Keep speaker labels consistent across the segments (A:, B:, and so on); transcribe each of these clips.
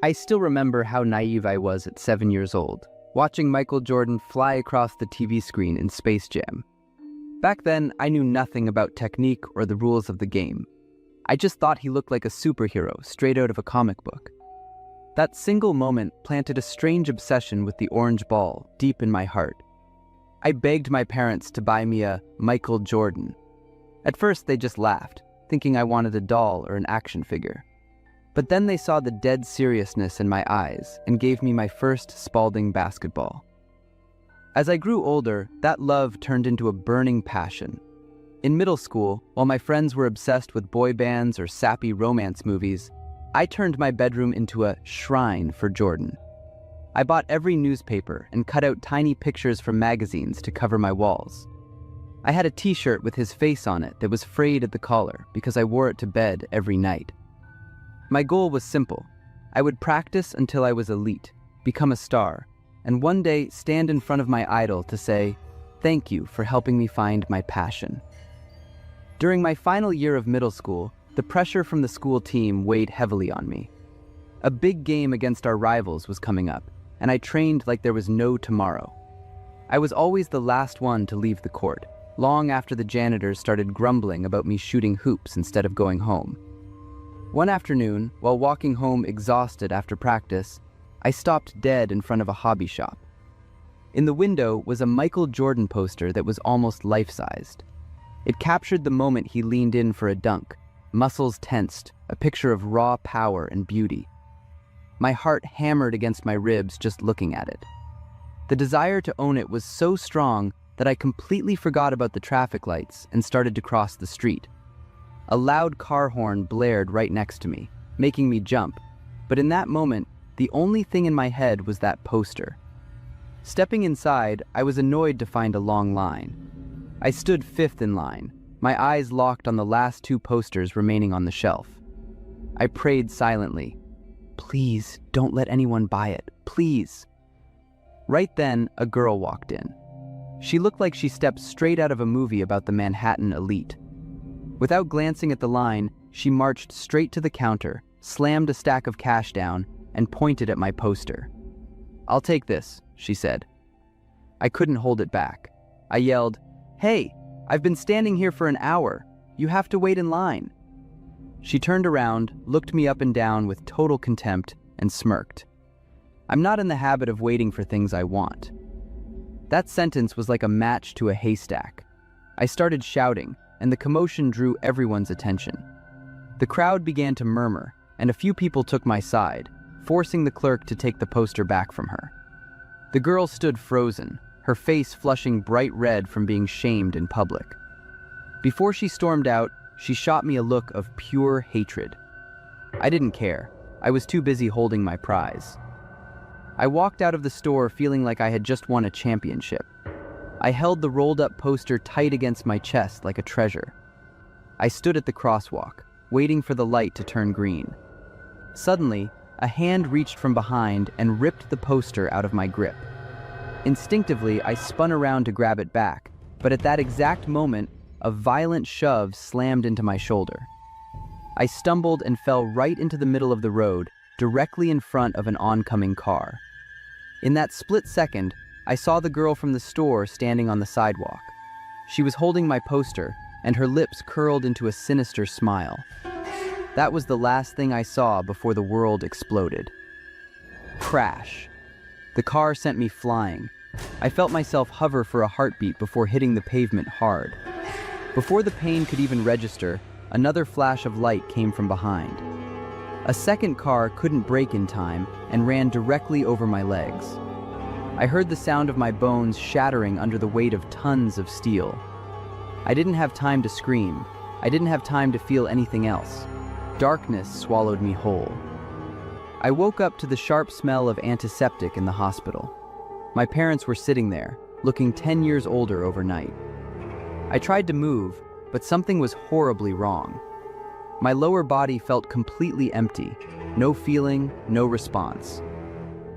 A: I still remember how naive I was at 7 years old, watching Michael Jordan fly across the TV screen in Space Jam. Back then, I knew nothing about technique or the rules of the game. I just thought he looked like a superhero straight out of a comic book. That single moment planted a strange obsession with the orange ball deep in my heart. I begged my parents to buy me a Michael Jordan. At first, they just laughed, thinking I wanted a doll or an action figure. But then they saw the dead seriousness in my eyes and gave me my first Spalding basketball. As I grew older, that love turned into a burning passion. In middle school, while my friends were obsessed with boy bands or sappy romance movies, I turned my bedroom into a shrine for Jordan. I bought every newspaper and cut out tiny pictures from magazines to cover my walls. I had a t-shirt with his face on it that was frayed at the collar because I wore it to bed every night. My goal was simple. I would practice until I was elite, become a star, and one day stand in front of my idol to say, "Thank you for helping me find my passion." During my final year of middle school, the pressure from the school team weighed heavily on me. A big game against our rivals was coming up, and I trained like there was no tomorrow. I was always the last one to leave the court, long after the janitors started grumbling about me shooting hoops instead of going home. One afternoon, while walking home exhausted after practice, I stopped dead in front of a hobby shop. In the window was a Michael Jordan poster that was almost life-sized. It captured the moment he leaned in for a dunk, muscles tensed, a picture of raw power and beauty. My heart hammered against my ribs just looking at it. The desire to own it was so strong that I completely forgot about the traffic lights and started to cross the street. A loud car horn blared right next to me, making me jump, but in that moment, the only thing in my head was that poster. Stepping inside, I was annoyed to find a long line. I stood fifth in line, my eyes locked on the last two posters remaining on the shelf. I prayed silently, "Please, don't let anyone buy it, please." Right then, a girl walked in. She looked like she stepped straight out of a movie about the Manhattan elite. Without glancing at the line, she marched straight to the counter, slammed a stack of cash down, and pointed at my poster. "I'll take this," she said. I couldn't hold it back. I yelled, "Hey, I've been standing here for an hour. You have to wait in line." She turned around, looked me up and down with total contempt, and smirked. I'm not in the habit of waiting for things I want. That sentence was like a match to a haystack. I started shouting, and the commotion drew everyone's attention. The crowd began to murmur, and a few people took my side, forcing the clerk to take the poster back from her. The girl stood frozen, her face flushing bright red from being shamed in public. Before she stormed out, she shot me a look of pure hatred. I didn't care. I was too busy holding my prize. I walked out of the store feeling like I had just won a championship. I held the rolled-up poster tight against my chest like a treasure. I stood at the crosswalk, waiting for the light to turn green. Suddenly, a hand reached from behind and ripped the poster out of my grip. Instinctively, I spun around to grab it back, but at that exact moment, a violent shove slammed into my shoulder. I stumbled and fell right into the middle of the road, directly in front of an oncoming car. In that split second, I saw the girl from the store standing on the sidewalk. She was holding my poster, and her lips curled into a sinister smile. That was the last thing I saw before the world exploded. Crash. The car sent me flying. I felt myself hover for a heartbeat before hitting the pavement hard. Before the pain could even register, another flash of light came from behind. A second car couldn't brake in time and ran directly over my legs. I heard the sound of my bones shattering under the weight of tons of steel. I didn't have time to scream. I didn't have time to feel anything else. Darkness swallowed me whole. I woke up to the sharp smell of antiseptic in the hospital. My parents were sitting there, looking 10 years older overnight. I tried to move, but something was horribly wrong. My lower body felt completely empty. No feeling, no response.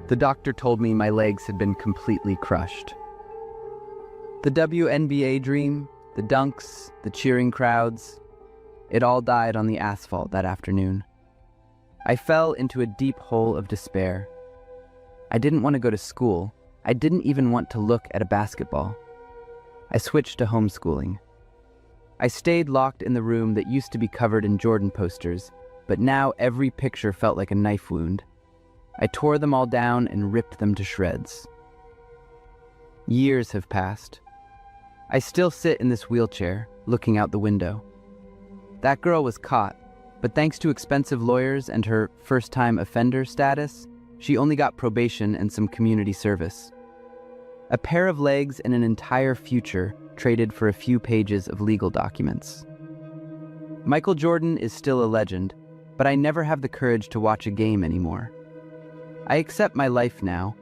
A: The doctor told me my legs had been completely crushed. The WNBA dream, the dunks, the cheering crowds, it all died on the asphalt that afternoon. I fell into a deep hole of despair. I didn't want to go to school. I didn't even want to look at a basketball. I switched to homeschooling. I stayed locked in the room that used to be covered in Jordan posters, but now every picture felt like a knife wound. I tore them all down and ripped them to shreds. Years have passed. I still sit in this wheelchair, looking out the window. That girl was caught, but thanks to expensive lawyers and her first-time offender status, she only got probation and some community service. A pair of legs and an entire future traded for a few pages of legal documents. Michael Jordan is still a legend, but I never have the courage to watch a game anymore. I accept my life now,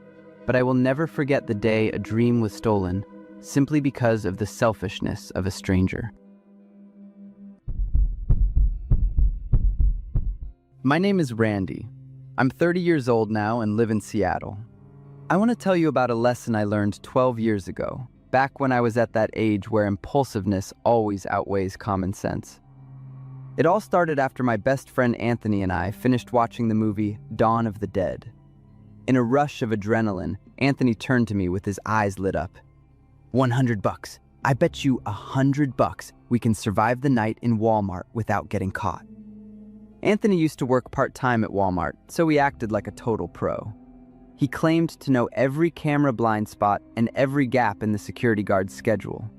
A: but I will never forget the day a dream was stolen simply because of the selfishness of a stranger. My name is Randy. I'm 30 years old now and live in Seattle. I want to tell you about a lesson I learned 12 years ago, back when I was at that age where impulsiveness always outweighs common sense. It all started after my best friend Anthony and I finished watching the movie Dawn of the Dead. In a rush of adrenaline, Anthony turned to me with his eyes lit up. $100. I bet you $100 we can survive the night in Walmart without getting caught. Anthony used to work part-time at Walmart, so he acted like a total pro. He claimed to know every camera blind spot and every gap in the security guard's schedule.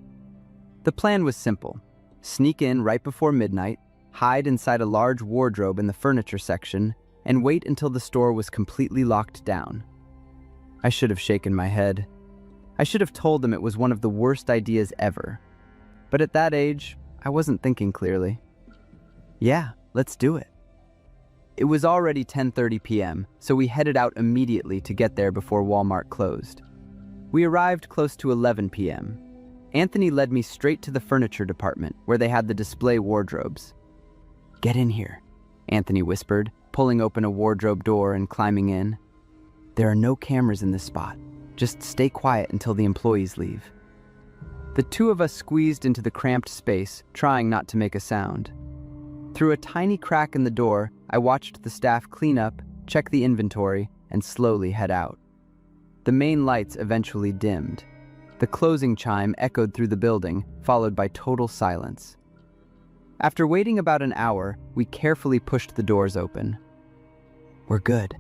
A: The plan was simple: sneak in right before midnight, hide inside a large wardrobe in the furniture section, and wait until the store was completely locked down. I should have shaken my head. I should have told him it was one of the worst ideas ever. But at that age, I wasn't thinking clearly. Yeah, let's do it. It was already 10:30 p.m., so we headed out immediately to get there before Walmart closed. We arrived close to 11 p.m. Anthony led me straight to the furniture department, where they had the display wardrobes. "Get in here," Anthony whispered, pulling open a wardrobe door and climbing in. "There are no cameras in this spot. Just stay quiet until the employees leave." The two of us squeezed into the cramped space, trying not to make a sound. Through a tiny crack in the door, I watched the staff clean up, check the inventory, and slowly head out. The main lights eventually dimmed. The closing chime echoed through the building, followed by total silence. After waiting about an hour, we carefully pushed the doors open. "We're good,"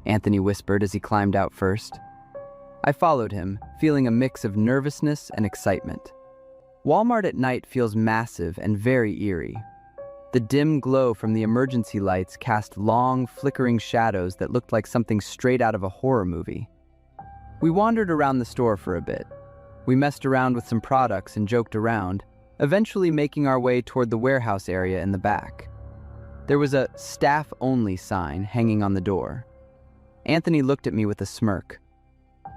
A: Anthony whispered as he climbed out first. I followed him, feeling a mix of nervousness and excitement. Walmart at night feels massive and very eerie. The dim glow from the emergency lights cast long, flickering shadows that looked like something straight out of a horror movie. We wandered around the store for a bit. We messed around with some products and joked around, eventually making our way toward the warehouse area in the back. There was a staff-only sign hanging on the door. Anthony looked at me with a smirk.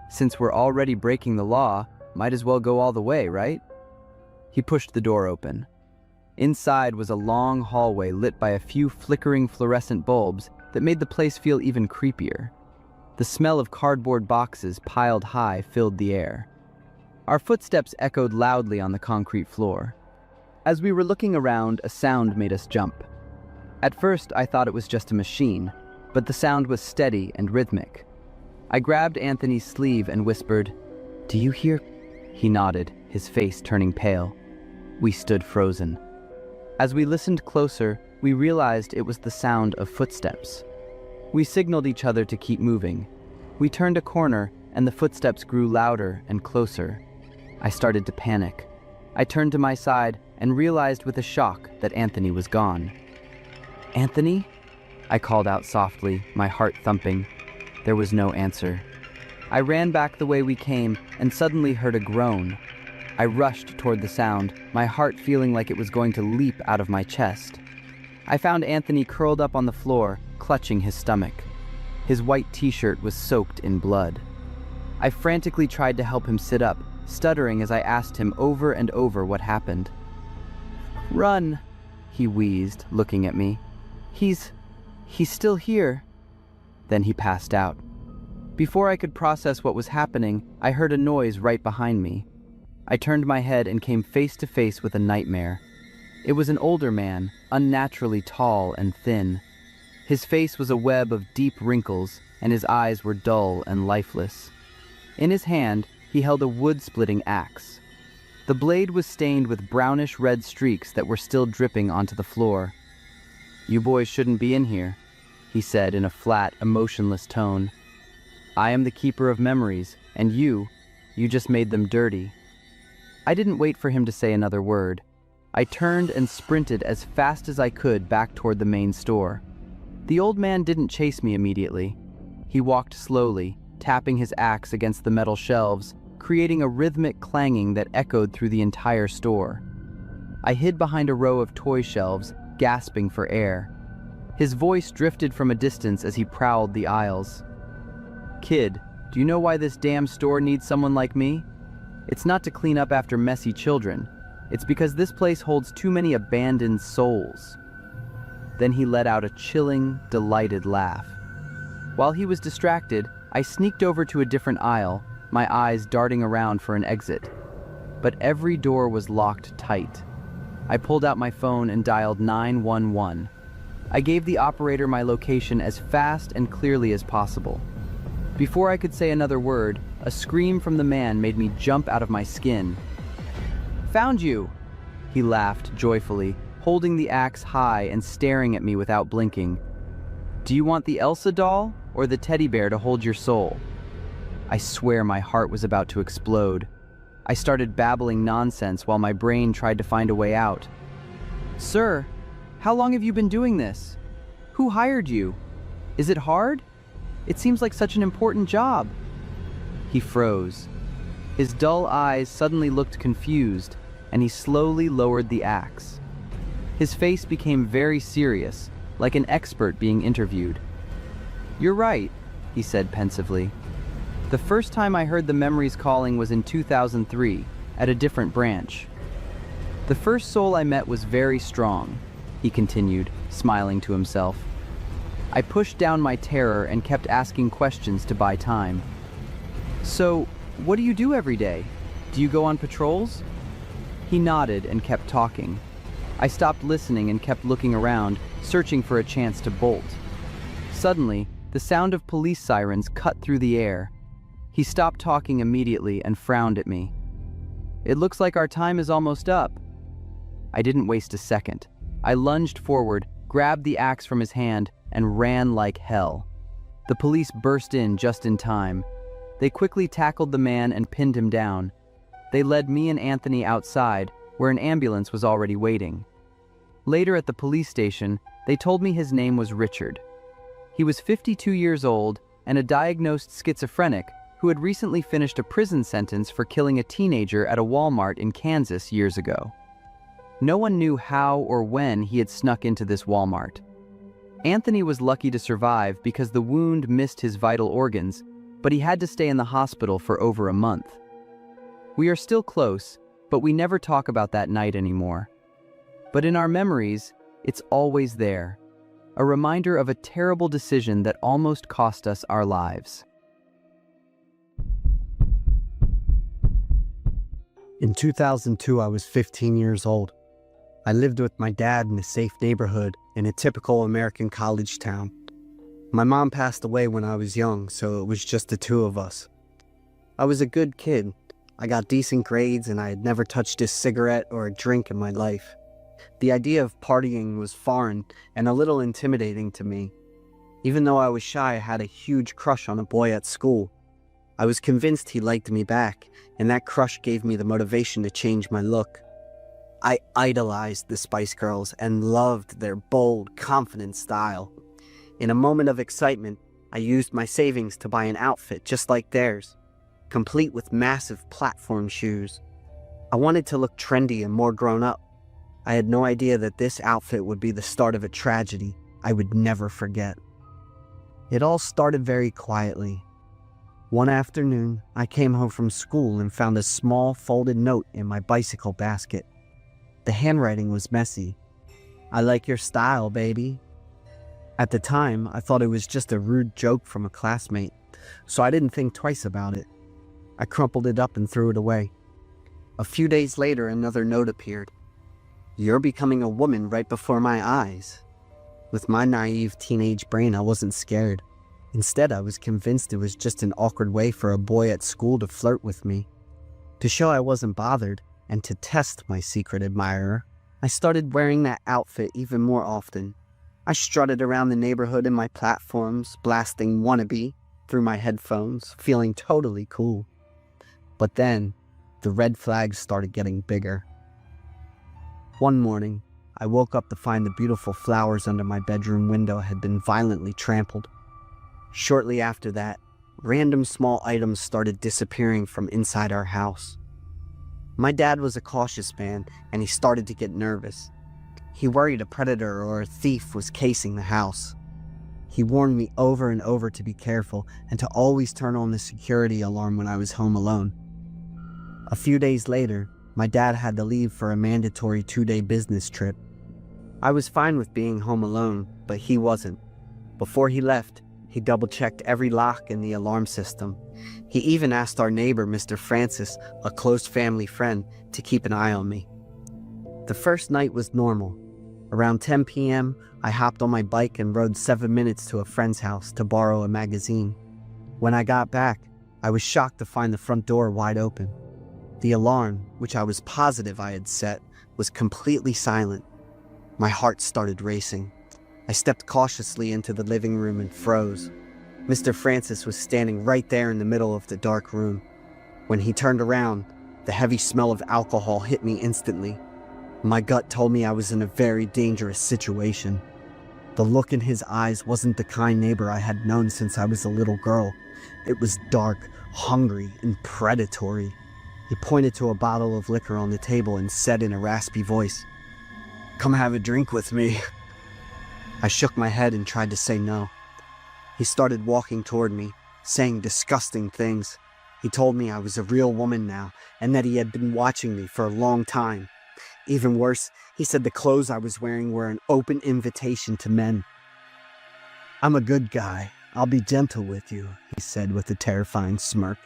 A: "Since we're already breaking the law, might as well go all the way, right?" He pushed the door open. Inside was a long hallway lit by a few flickering fluorescent bulbs that made the place feel even creepier. The smell of cardboard boxes piled high filled the air. Our footsteps echoed loudly on the concrete floor. As we were looking around, a sound made us jump. At first, I thought it was just a machine, but the sound was steady and rhythmic. I grabbed Anthony's sleeve and whispered, "Do you hear?" He nodded, his face turning pale. We stood frozen. As we listened closer, we realized it was the sound of footsteps. We signaled each other to keep moving. We turned a corner, and the footsteps grew louder and closer. I started to panic. I turned to my side and realized with a shock that Anthony was gone. "Anthony?" I called out softly, my heart thumping. There was no answer. I ran back the way we came and suddenly heard a groan. I rushed toward the sound, my heart feeling like it was going to leap out of my chest. I found Anthony curled up on the floor, clutching his stomach. His white t-shirt was soaked in blood. I frantically tried to help him sit up, stuttering as I asked him over and over what happened. "Run," he wheezed, looking at me. He's still here." Then he passed out. Before I could process what was happening, I heard a noise right behind me. I turned my head and came face to face with a nightmare. It was an older man, unnaturally tall and thin. His face was a web of deep wrinkles, and his eyes were dull and lifeless. In his hand, he held a wood-splitting axe. The blade was stained with brownish-red streaks that were still dripping onto the floor. "You boys shouldn't be in here," he said in a flat, emotionless tone. "I am the keeper of memories, and you just made them dirty." I didn't wait for him to say another word. I turned and sprinted as fast as I could back toward the main store. The old man didn't chase me immediately. He walked slowly, tapping his axe against the metal shelves, creating a rhythmic clanging that echoed through the entire store. I hid behind a row of toy shelves, gasping for air. His voice drifted from a distance as he prowled the aisles. "Kid, do you know why this damn store needs someone like me? It's not to clean up after messy children. It's because this place holds too many abandoned souls." Then he let out a chilling, delighted laugh. While he was distracted, I sneaked over to a different aisle, my eyes darting around for an exit. But every door was locked tight. I pulled out my phone and dialed 911. I gave the operator my location as fast and clearly as possible. Before I could say another word, a scream from the man made me jump out of my skin. "Found you!" He laughed joyfully, holding the axe high and staring at me without blinking. "Do you want the Elsa doll or the teddy bear to hold your soul?" I swear my heart was about to explode. I started babbling nonsense while my brain tried to find a way out. "Sir, how long have you been doing this? Who hired you? Is it hard? It seems like such an important job." He froze. His dull eyes suddenly looked confused, and he slowly lowered the axe. His face became very serious, like an expert being interviewed. "You're right," he said pensively. "The first time I heard the memories calling was in 2003, at a different branch. The first soul I met was very strong," he continued, smiling to himself. I pushed down my terror and kept asking questions to buy time. "So, what do you do every day? Do you go on patrols?" He nodded and kept talking. I stopped listening and kept looking around, searching for a chance to bolt. Suddenly, the sound of police sirens cut through the air. He stopped talking immediately and frowned at me. "It looks like our time is almost up." I didn't waste a second. I lunged forward, grabbed the axe from his hand, and ran like hell. The police burst in just in time. They quickly tackled the man and pinned him down. They led me and Anthony outside, where an ambulance was already waiting. Later at the police station, they told me his name was Richard. He was 52 years old and a diagnosed schizophrenic who had recently finished a prison sentence for killing a teenager at a Walmart in Kansas years ago. No one knew how or when he had snuck into this Walmart. Anthony was lucky to survive because the wound missed his vital organs, but he had to stay in the hospital for over a month. We are still close, but we never talk about that night anymore. But in our memories, it's always there, a reminder of a terrible decision that almost cost us our lives.
B: In 2002, I was 15 years old. I lived with my dad in a safe neighborhood in a typical American college town. My mom passed away when I was young, so it was just the two of us. I was a good kid. I got decent grades and I had never touched a cigarette or a drink in my life. The idea of partying was foreign and a little intimidating to me. Even though I was shy, I had a huge crush on a boy at school. I was convinced he liked me back, and that crush gave me the motivation to change my look. I idolized the Spice Girls and loved their bold, confident style. In a moment of excitement, I used my savings to buy an outfit just like theirs, complete with massive platform shoes. I wanted to look trendy and more grown up. I had no idea that this outfit would be the start of a tragedy I would never forget. It all started very quietly. One afternoon, I came home from school and found a small folded note in my bicycle basket. The handwriting was messy. "I like your style, baby." At the time, I thought it was just a rude joke from a classmate, so I didn't think twice about it. I crumpled it up and threw it away. A few days later, another note appeared. "You're becoming a woman right before my eyes." With my naive teenage brain, I wasn't scared. Instead, I was convinced it was just an awkward way for a boy at school to flirt with me. To show I wasn't bothered, and to test my secret admirer, I started wearing that outfit even more often. I strutted around the neighborhood in my platforms, blasting Wannabe through my headphones, feeling totally cool. But then, the red flags started getting bigger. One morning, I woke up to find the beautiful flowers under my bedroom window had been violently trampled. Shortly after that, random small items started disappearing from inside our house. My dad was a cautious man, and he started to get nervous. He worried a predator or a thief was casing the house. He warned me over and over to be careful and to always turn on the security alarm when I was home alone. A few days later, my dad had to leave for a mandatory 2-day business trip. I was fine with being home alone, but he wasn't. Before he left, he double-checked every lock in the alarm system. He even asked our neighbor, Mr. Francis, a close family friend, to keep an eye on me. The first night was normal. Around 10 p.m., I hopped on my bike and rode 7 minutes to a friend's house to borrow a magazine. When I got back, I was shocked to find the front door wide open. The alarm, which I was positive I had set, was completely silent. My heart started racing. I stepped cautiously into the living room and froze. Mr. Francis was standing right there in the middle of the dark room. When he turned around, the heavy smell of alcohol hit me instantly. My gut told me I was in a very dangerous situation. The look in his eyes wasn't the kind neighbor I had known since I was a little girl. It was dark, hungry, and predatory. He pointed to a bottle of liquor on the table and said in a raspy voice, "Come have a drink with me." I shook my head and tried to say no. He started walking toward me, saying disgusting things. He told me I was a real woman now, and that he had been watching me for a long time. Even worse, he said the clothes I was wearing were an open invitation to men. "I'm a good guy. I'll be gentle with you," he said with a terrifying smirk.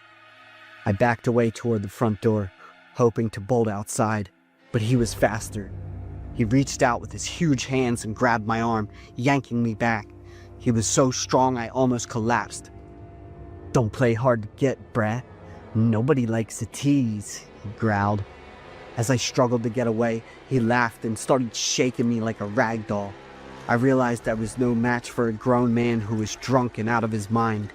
B: I backed away toward the front door, hoping to bolt outside, but he was faster. He reached out with his huge hands and grabbed my arm, yanking me back. He was so strong I almost collapsed. "Don't play hard to get, brat. Nobody likes a tease," he growled. As I struggled to get away, he laughed and started shaking me like a rag doll. I realized I was no match for a grown man who was drunk and out of his mind.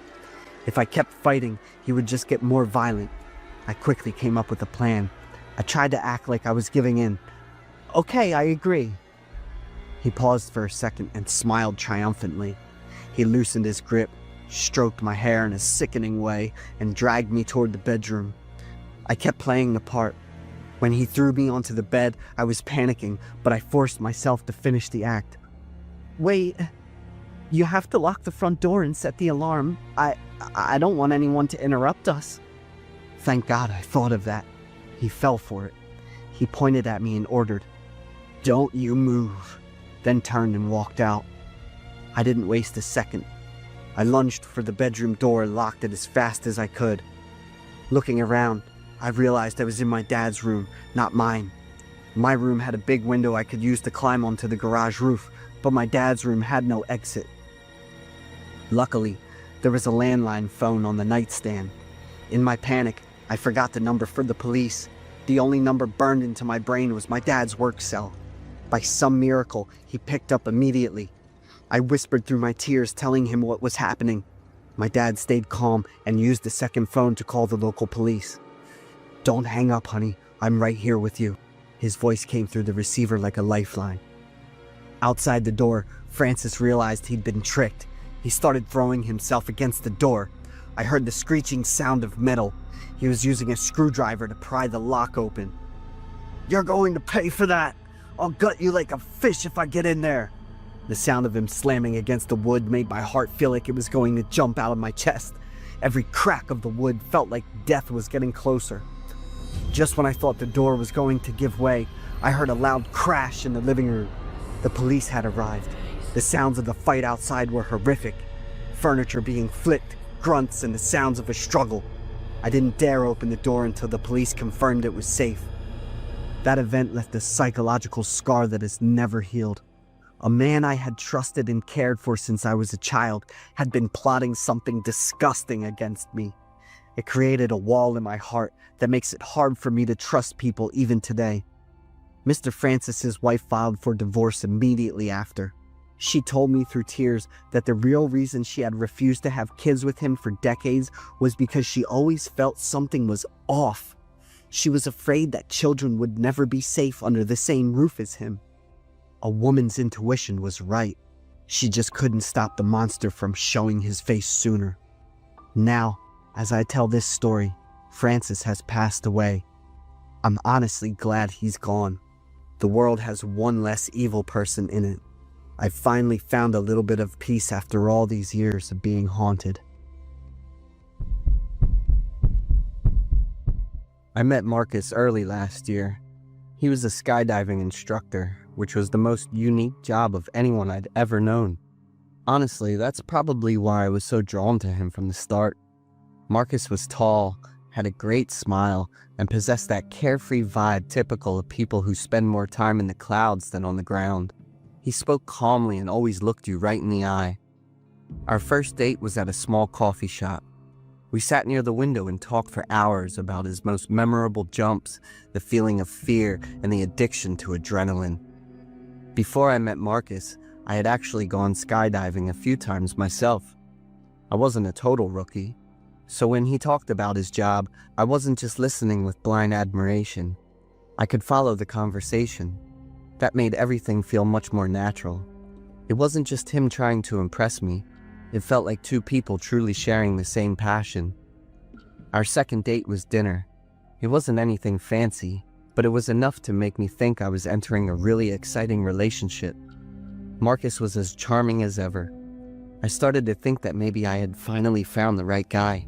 B: If I kept fighting, he would just get more violent. I quickly came up with a plan. I tried to act like I was giving in. "Okay, I agree." He paused for a second and smiled triumphantly. He loosened his grip, stroked my hair in a sickening way, and dragged me toward the bedroom. I kept playing the part. When he threw me onto the bed, I was panicking, but I forced myself to finish the act. "Wait, you have to lock the front door and set the alarm. I don't want anyone to interrupt us." Thank God I thought of that. He fell for it. He pointed at me and ordered, "Don't you move," then turned and walked out. I didn't waste a second. I lunged for the bedroom door and locked it as fast as I could. Looking around, I realized I was in my dad's room, not mine. My room had a big window I could use to climb onto the garage roof, but my dad's room had no exit. Luckily, there was a landline phone on the nightstand. In my panic, I forgot the number for the police. The only number burned into my brain was my dad's work cell. By some miracle, he picked up immediately. I whispered through my tears, telling him what was happening. My dad stayed calm and used the second phone to call the local police. "Don't hang up, honey. I'm right here with you." His voice came through the receiver like a lifeline. Outside the door, Francis realized he'd been tricked. He started throwing himself against the door. I heard the screeching sound of metal. He was using a screwdriver to pry the lock open. "You're going to pay for that. I'll gut you like a fish if I get in there." The sound of him slamming against the wood made my heart feel like it was going to jump out of my chest. Every crack of the wood felt like death was getting closer. Just when I thought the door was going to give way, I heard a loud crash in the living room. The police had arrived. The sounds of the fight outside were horrific. Furniture being flipped, grunts, and the sounds of a struggle. I didn't dare open the door until the police confirmed it was safe. That event left a psychological scar that has never healed. A man I had trusted and cared for since I was a child had been plotting something disgusting against me. It created a wall in my heart that makes it hard for me to trust people even today. Mr. Francis's wife filed for divorce immediately after. She told me through tears that the real reason she had refused to have kids with him for decades was because she always felt something was off. She was afraid that children would never be safe under the same roof as him. A woman's intuition was right. She just couldn't stop the monster from showing his face sooner. Now, as I tell this story, Francis has passed away. I'm honestly glad he's gone. The world has one less evil person in it. I finally found a little bit of peace after all these years of being haunted. I met Marcus early last year. He was a skydiving instructor, which was the most unique job of anyone I'd ever known. Honestly, that's probably why I was so drawn to him from the start. Marcus was tall, had a great smile, and possessed that carefree vibe typical of people who spend more time in the clouds than on the ground. He spoke calmly and always looked you right in the eye. Our first date was at a small coffee shop. We sat near the window and talked for hours about his most memorable jumps, the feeling of fear, and the addiction to adrenaline. Before I met Marcus, I had actually gone skydiving a few times myself. I wasn't a total rookie, so when he talked about his job, I wasn't just listening with blind admiration. I could follow the conversation. That made everything feel much more natural. It wasn't just him trying to impress me. It felt like two people truly sharing the same passion. Our second date was dinner. It wasn't anything fancy, but it was enough to make me think I was entering a really exciting relationship. Marcus was as charming as ever. I started to think that maybe I had finally found the right guy.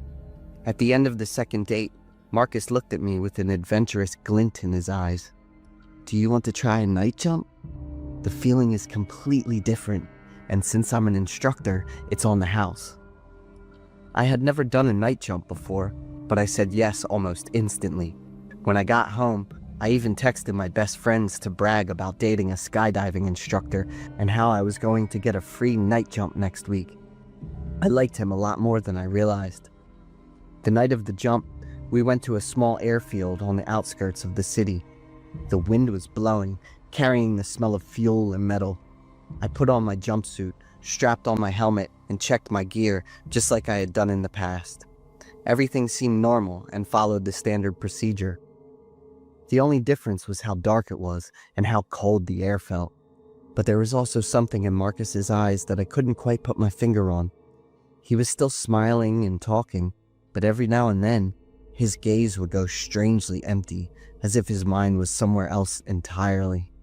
B: At the end of the second date, Marcus looked at me with an adventurous glint in his eyes. "Do you want to try a night jump? The feeling is completely different, and since I'm an instructor, it's on the house." I had never done a night jump before, but I said yes almost instantly. When I got home, I even texted my best friends to brag about dating a skydiving instructor and how I was going to get a free night jump next week. I liked him a lot more than I realized. The night of the jump, we went to a small airfield on the outskirts of the city. The wind was blowing, carrying the smell of fuel and metal. I put on my jumpsuit, strapped on my helmet, and checked my gear, just like I had done in the past. Everything seemed normal and followed the standard procedure. The only difference was how dark it was and how cold the air felt. But there was also something in Marcus's eyes that I couldn't quite put my finger on. He was still smiling and talking, but every now and then, his gaze would go strangely empty, as if his mind was somewhere else entirely.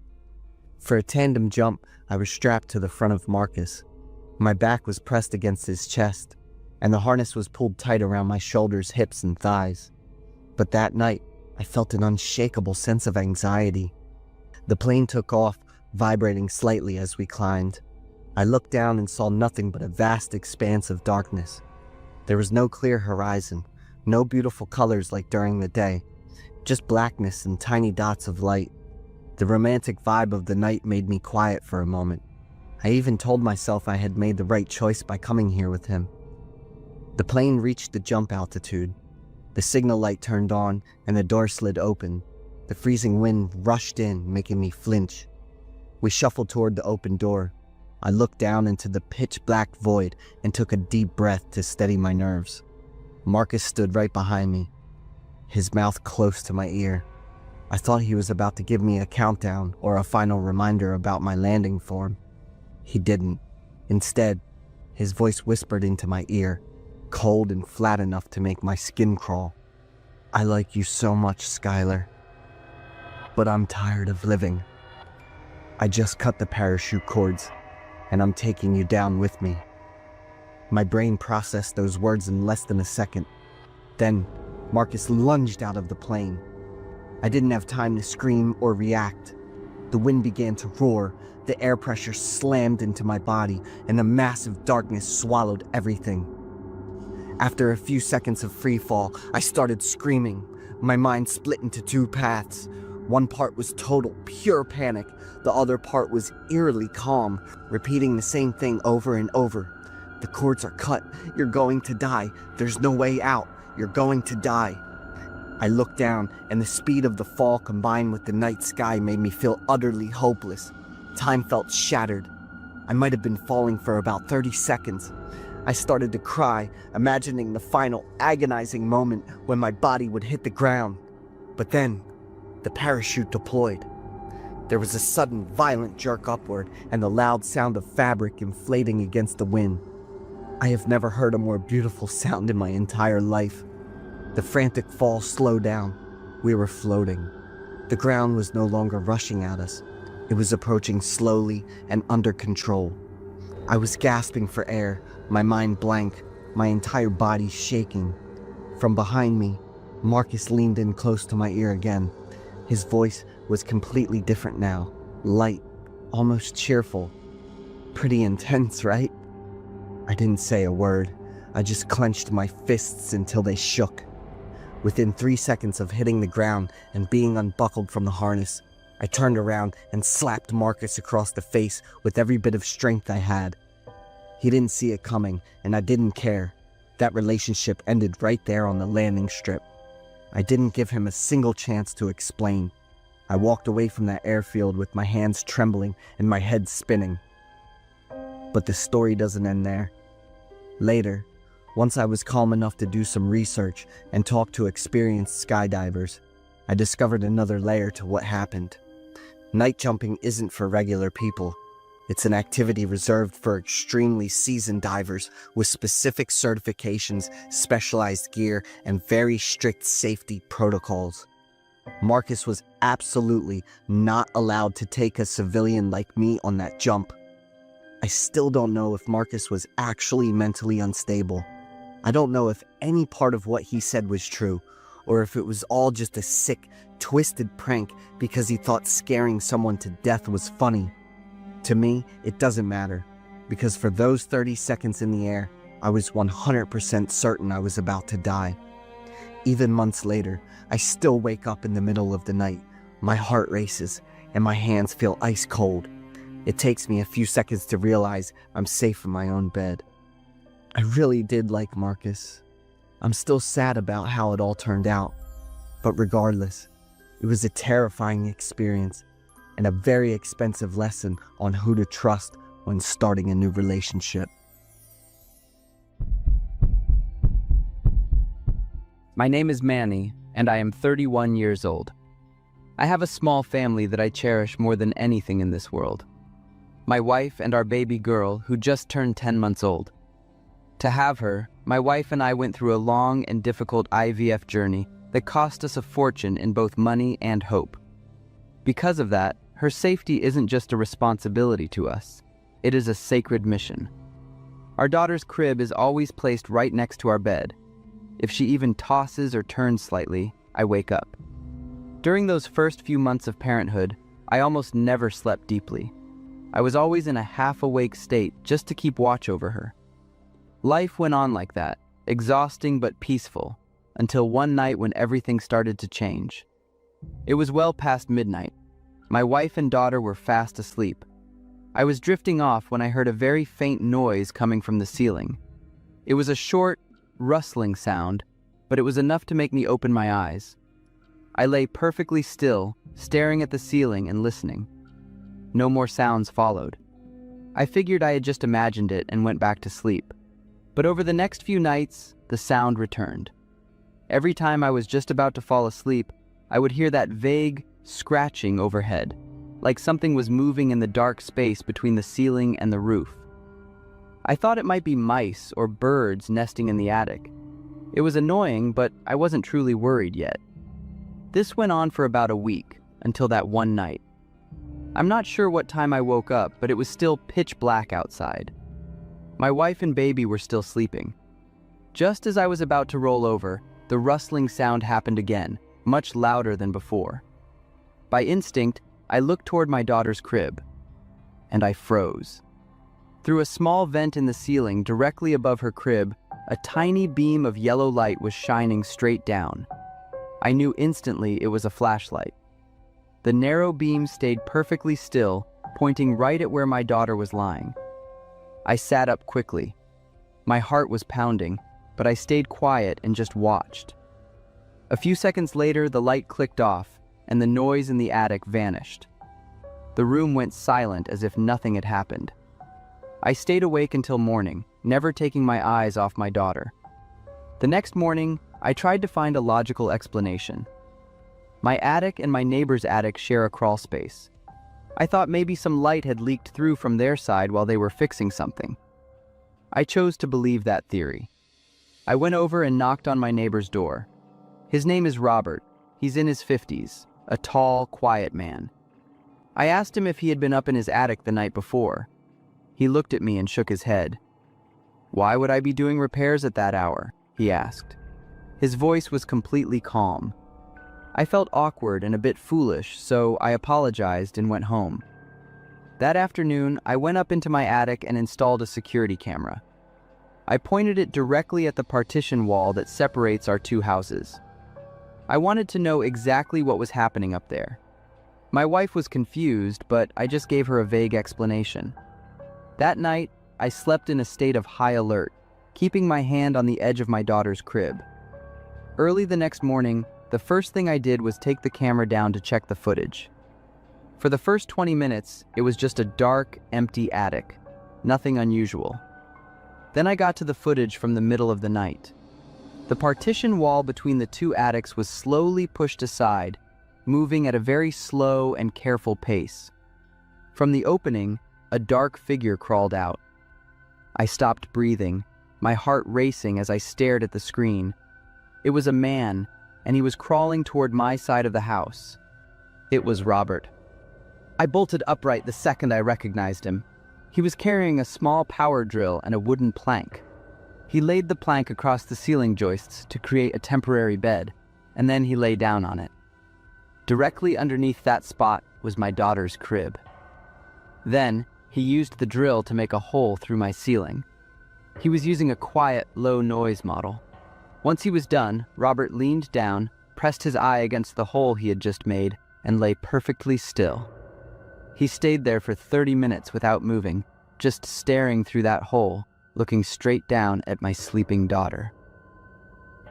B: For a tandem jump, I was strapped to the front of Marcus. My back was pressed against his chest, and the harness was pulled tight around my shoulders, hips, and thighs. But that night, I felt an unshakable sense of anxiety. The plane took off, vibrating slightly as we climbed. I looked down and saw nothing but a vast expanse of darkness. There was no clear horizon, no beautiful colors like during the day, just blackness and tiny dots of light. The romantic vibe of the night made me quiet for a moment. I even told myself I had made the right choice by coming here with him. The plane reached the jump altitude. The signal light turned on and the door slid open. The freezing wind rushed in, making me flinch. We shuffled toward the open door. I looked down into the pitch-black void and took a deep breath to steady my nerves. Marcus stood right behind me, his mouth close to my ear. I thought he was about to give me a countdown or a final reminder about my landing form. He didn't. Instead, his voice whispered into my ear, cold and flat enough to make my skin crawl. "I like you so much, Skylar. But I'm tired of living. I just cut the parachute cords, and I'm taking you down with me." My brain processed those words in less than a second. Then, Marcus lunged out of the plane. I didn't have time to scream or react. The wind began to roar, the air pressure slammed into my body, and the massive darkness swallowed everything. After a few seconds of free fall, I started screaming. My mind split into two paths. One part was total, pure panic. The other part was eerily calm, repeating the same thing over and over. The cords are cut. You're going to die. There's no way out. You're going to die. I looked down, and the speed of the fall combined with the night sky made me feel utterly hopeless. Time felt shattered. I might have been falling for about 30 seconds. I started to cry, imagining the final agonizing moment when my body would hit the ground. But then, the parachute deployed. There was a sudden, violent jerk upward and the loud sound of fabric inflating against the wind. I have never heard a more beautiful sound in my entire life. The frantic fall slowed down. We were floating. The ground was no longer rushing at us. It was approaching slowly and under control. I was gasping for air, my mind blank, my entire body shaking. From behind me, Marcus leaned in close to my ear again. His voice was completely different now, light, almost cheerful. Pretty intense, right? I didn't say a word. I just clenched my fists until they shook. Within 3 seconds of hitting the ground and being unbuckled from the harness, I turned around and slapped Marcus across the face with every bit of strength I had. He didn't see it coming, and I didn't care. That relationship ended right there on the landing strip. I didn't give him a single chance to explain. I walked away from that airfield with my hands trembling and my head spinning. But the story doesn't end there. Later, once I was calm enough to do some research and talk to experienced skydivers, I discovered another layer to what happened. Night jumping isn't for regular people. It's an activity reserved for extremely seasoned divers with specific certifications, specialized gear, and very strict safety protocols. Marcus was absolutely not allowed to take a civilian like me on that jump. I still don't know if Marcus was actually mentally unstable. I don't know if any part of what he said was true, or if it was all just a sick, twisted prank because he thought scaring someone to death was funny. To me, it doesn't matter, because for those 30 seconds in the air, I was 100% certain I was about to die. Even months later, I still wake up in the middle of the night. My heart races, and my hands feel ice cold. It takes me a few seconds to realize I'm safe in my own bed. I really did like Marcus. I'm still sad about how it all turned out, but regardless, it was a terrifying experience and a very expensive lesson on who to trust when starting a new relationship.
A: My name is Manny, and I am 31 years old. I have a small family that I cherish more than anything in this world. My wife and our baby girl, who just turned 10 months old. To have her, my wife and I went through a long and difficult IVF journey that cost us a fortune in both money and hope. Because of that, her safety isn't just a responsibility to us, it is a sacred mission. Our daughter's crib is always placed right next to our bed. If she even tosses or turns slightly, I wake up. During those first few months of parenthood, I almost never slept deeply. I was always in a half-awake state just to keep watch over her. Life went on like that, exhausting but peaceful, until one night when everything started to change. It was well past midnight. My wife and daughter were fast asleep. I was drifting off when I heard a very faint noise coming from the ceiling. It was a short, rustling sound, but it was enough to make me open my eyes. I lay perfectly still, staring at the ceiling and listening. No more sounds followed. I figured I had just imagined it and went back to sleep. But over the next few nights, the sound returned. Every time I was just about to fall asleep, I would hear that vague, scratching overhead, like something was moving in the dark space between the ceiling and the roof. I thought it might be mice or birds nesting in the attic. It was annoying, but I wasn't truly worried yet. This went on for about a week, until that one night. I'm not sure what time I woke up, but it was still pitch black outside. My wife and baby were still sleeping. Just as I was about to roll over, the rustling sound happened again, much louder than before. By instinct, I looked toward my daughter's crib, and I froze. Through a small vent in the ceiling directly above her crib, a tiny beam of yellow light was shining straight down. I knew instantly it was a flashlight. The narrow beam stayed perfectly still, pointing right at where my daughter was lying. I sat up quickly. My heart was pounding, but I stayed quiet and just watched. A few seconds later, the light clicked off, and the noise in the attic vanished. The room went silent as if nothing had happened. I stayed awake until morning, never taking my eyes off my daughter. The next morning, I tried to find a logical explanation. My attic and my neighbor's attic share a crawl space. I thought maybe some light had leaked through from their side while they were fixing something. I chose to believe that theory. I went over and knocked on my neighbor's door. His name is Robert. He's in his 50s, a tall, quiet man. I asked him if he had been up in his attic the night before. He looked at me and shook his head. "Why would I be doing repairs at that hour?" he asked. His voice was completely calm. I felt awkward and a bit foolish, so I apologized and went home. That afternoon, I went up into my attic and installed a security camera. I pointed it directly at the partition wall that separates our two houses. I wanted to know exactly what was happening up there. My wife was confused, but I just gave her a vague explanation. That night, I slept in a state of high alert, keeping my hand on the edge of my daughter's crib. Early the next morning, the first thing I did was take the camera down to check the footage. For the first 20 minutes, it was just a dark, empty attic. Nothing unusual. Then I got to the footage from the middle of the night. The partition wall between the two attics was slowly pushed aside, moving at a very slow and careful pace. From the opening, a dark figure crawled out. I stopped breathing, my heart racing as I stared at the screen. It was a man, and he was crawling toward my side of the house. It was Robert. I bolted upright the second I recognized him. He was carrying a small power drill and a wooden plank. He laid the plank across the ceiling joists to create a temporary bed, and then he lay down on it. Directly underneath that spot was my daughter's crib. Then, he used the drill to make a hole through my ceiling. He was using a quiet, low-noise model. Once he was done, Robert leaned down, pressed his eye against the hole he had just made, and lay perfectly still. He stayed there for 30 minutes without moving, just staring through that hole, looking straight down at my sleeping daughter.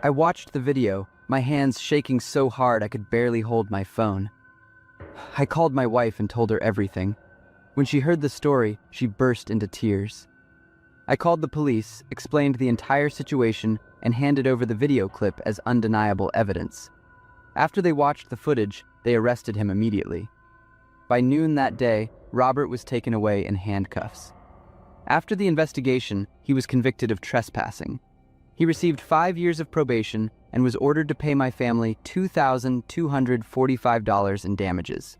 A: I watched the video, my hands shaking so hard I could barely hold my phone. I called my wife and told her everything. When she heard the story, she burst into tears. I called the police, explained the entire situation, and handed over the video clip as undeniable evidence. After they watched the footage, they arrested him immediately. By noon that day, Robert was taken away in handcuffs. After the investigation, he was convicted of trespassing. He received 5 years of probation and was ordered to pay my family $2,245 in damages.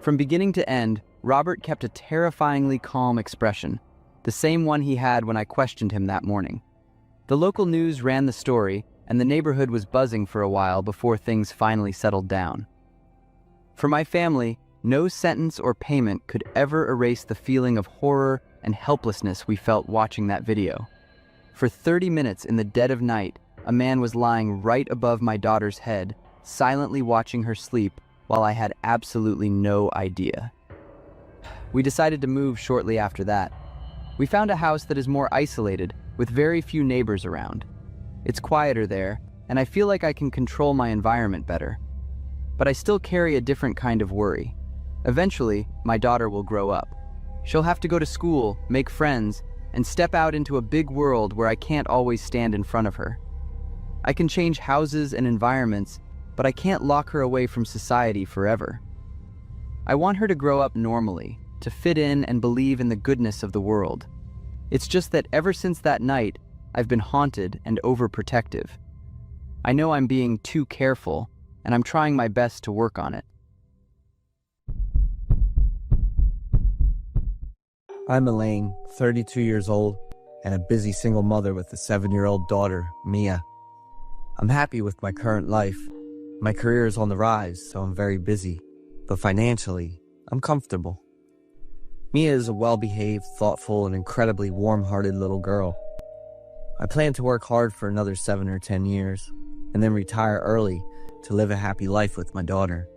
A: From beginning to end, Robert kept a terrifyingly calm expression, the same one he had when I questioned him that morning. The local news ran the story, and the neighborhood was buzzing for a while before things finally settled down. For my family, no sentence or payment could ever erase the feeling of horror and helplessness we felt watching that video. For 30 minutes in the dead of night, a man was lying right above my daughter's head, silently watching her sleep while I had absolutely no idea. We decided to move shortly after that. We found a house that is more isolated, with very few neighbors around. It's quieter there, and I feel like I can control my environment better. But I still carry a different kind of worry. Eventually, my daughter will grow up. She'll have to go to school, make friends, and step out into a big world where I can't always stand in front of her. I can change houses and environments, but I can't lock her away from society forever. I want her to grow up normally, to fit in and believe in the goodness of the world. It's just that ever since that night, I've been haunted and overprotective. I know I'm being too careful, and I'm trying my best to work on it.
B: I'm Elaine, 32 years old, and a busy single mother with a 7-year-old daughter, Mia. I'm happy with my current life. My career is on the rise, so I'm very busy. But financially, I'm comfortable. Mia is a well-behaved, thoughtful, and incredibly warm-hearted little girl. I plan to work hard for another 7 or 10 years, and then retire early to live a happy life with my daughter.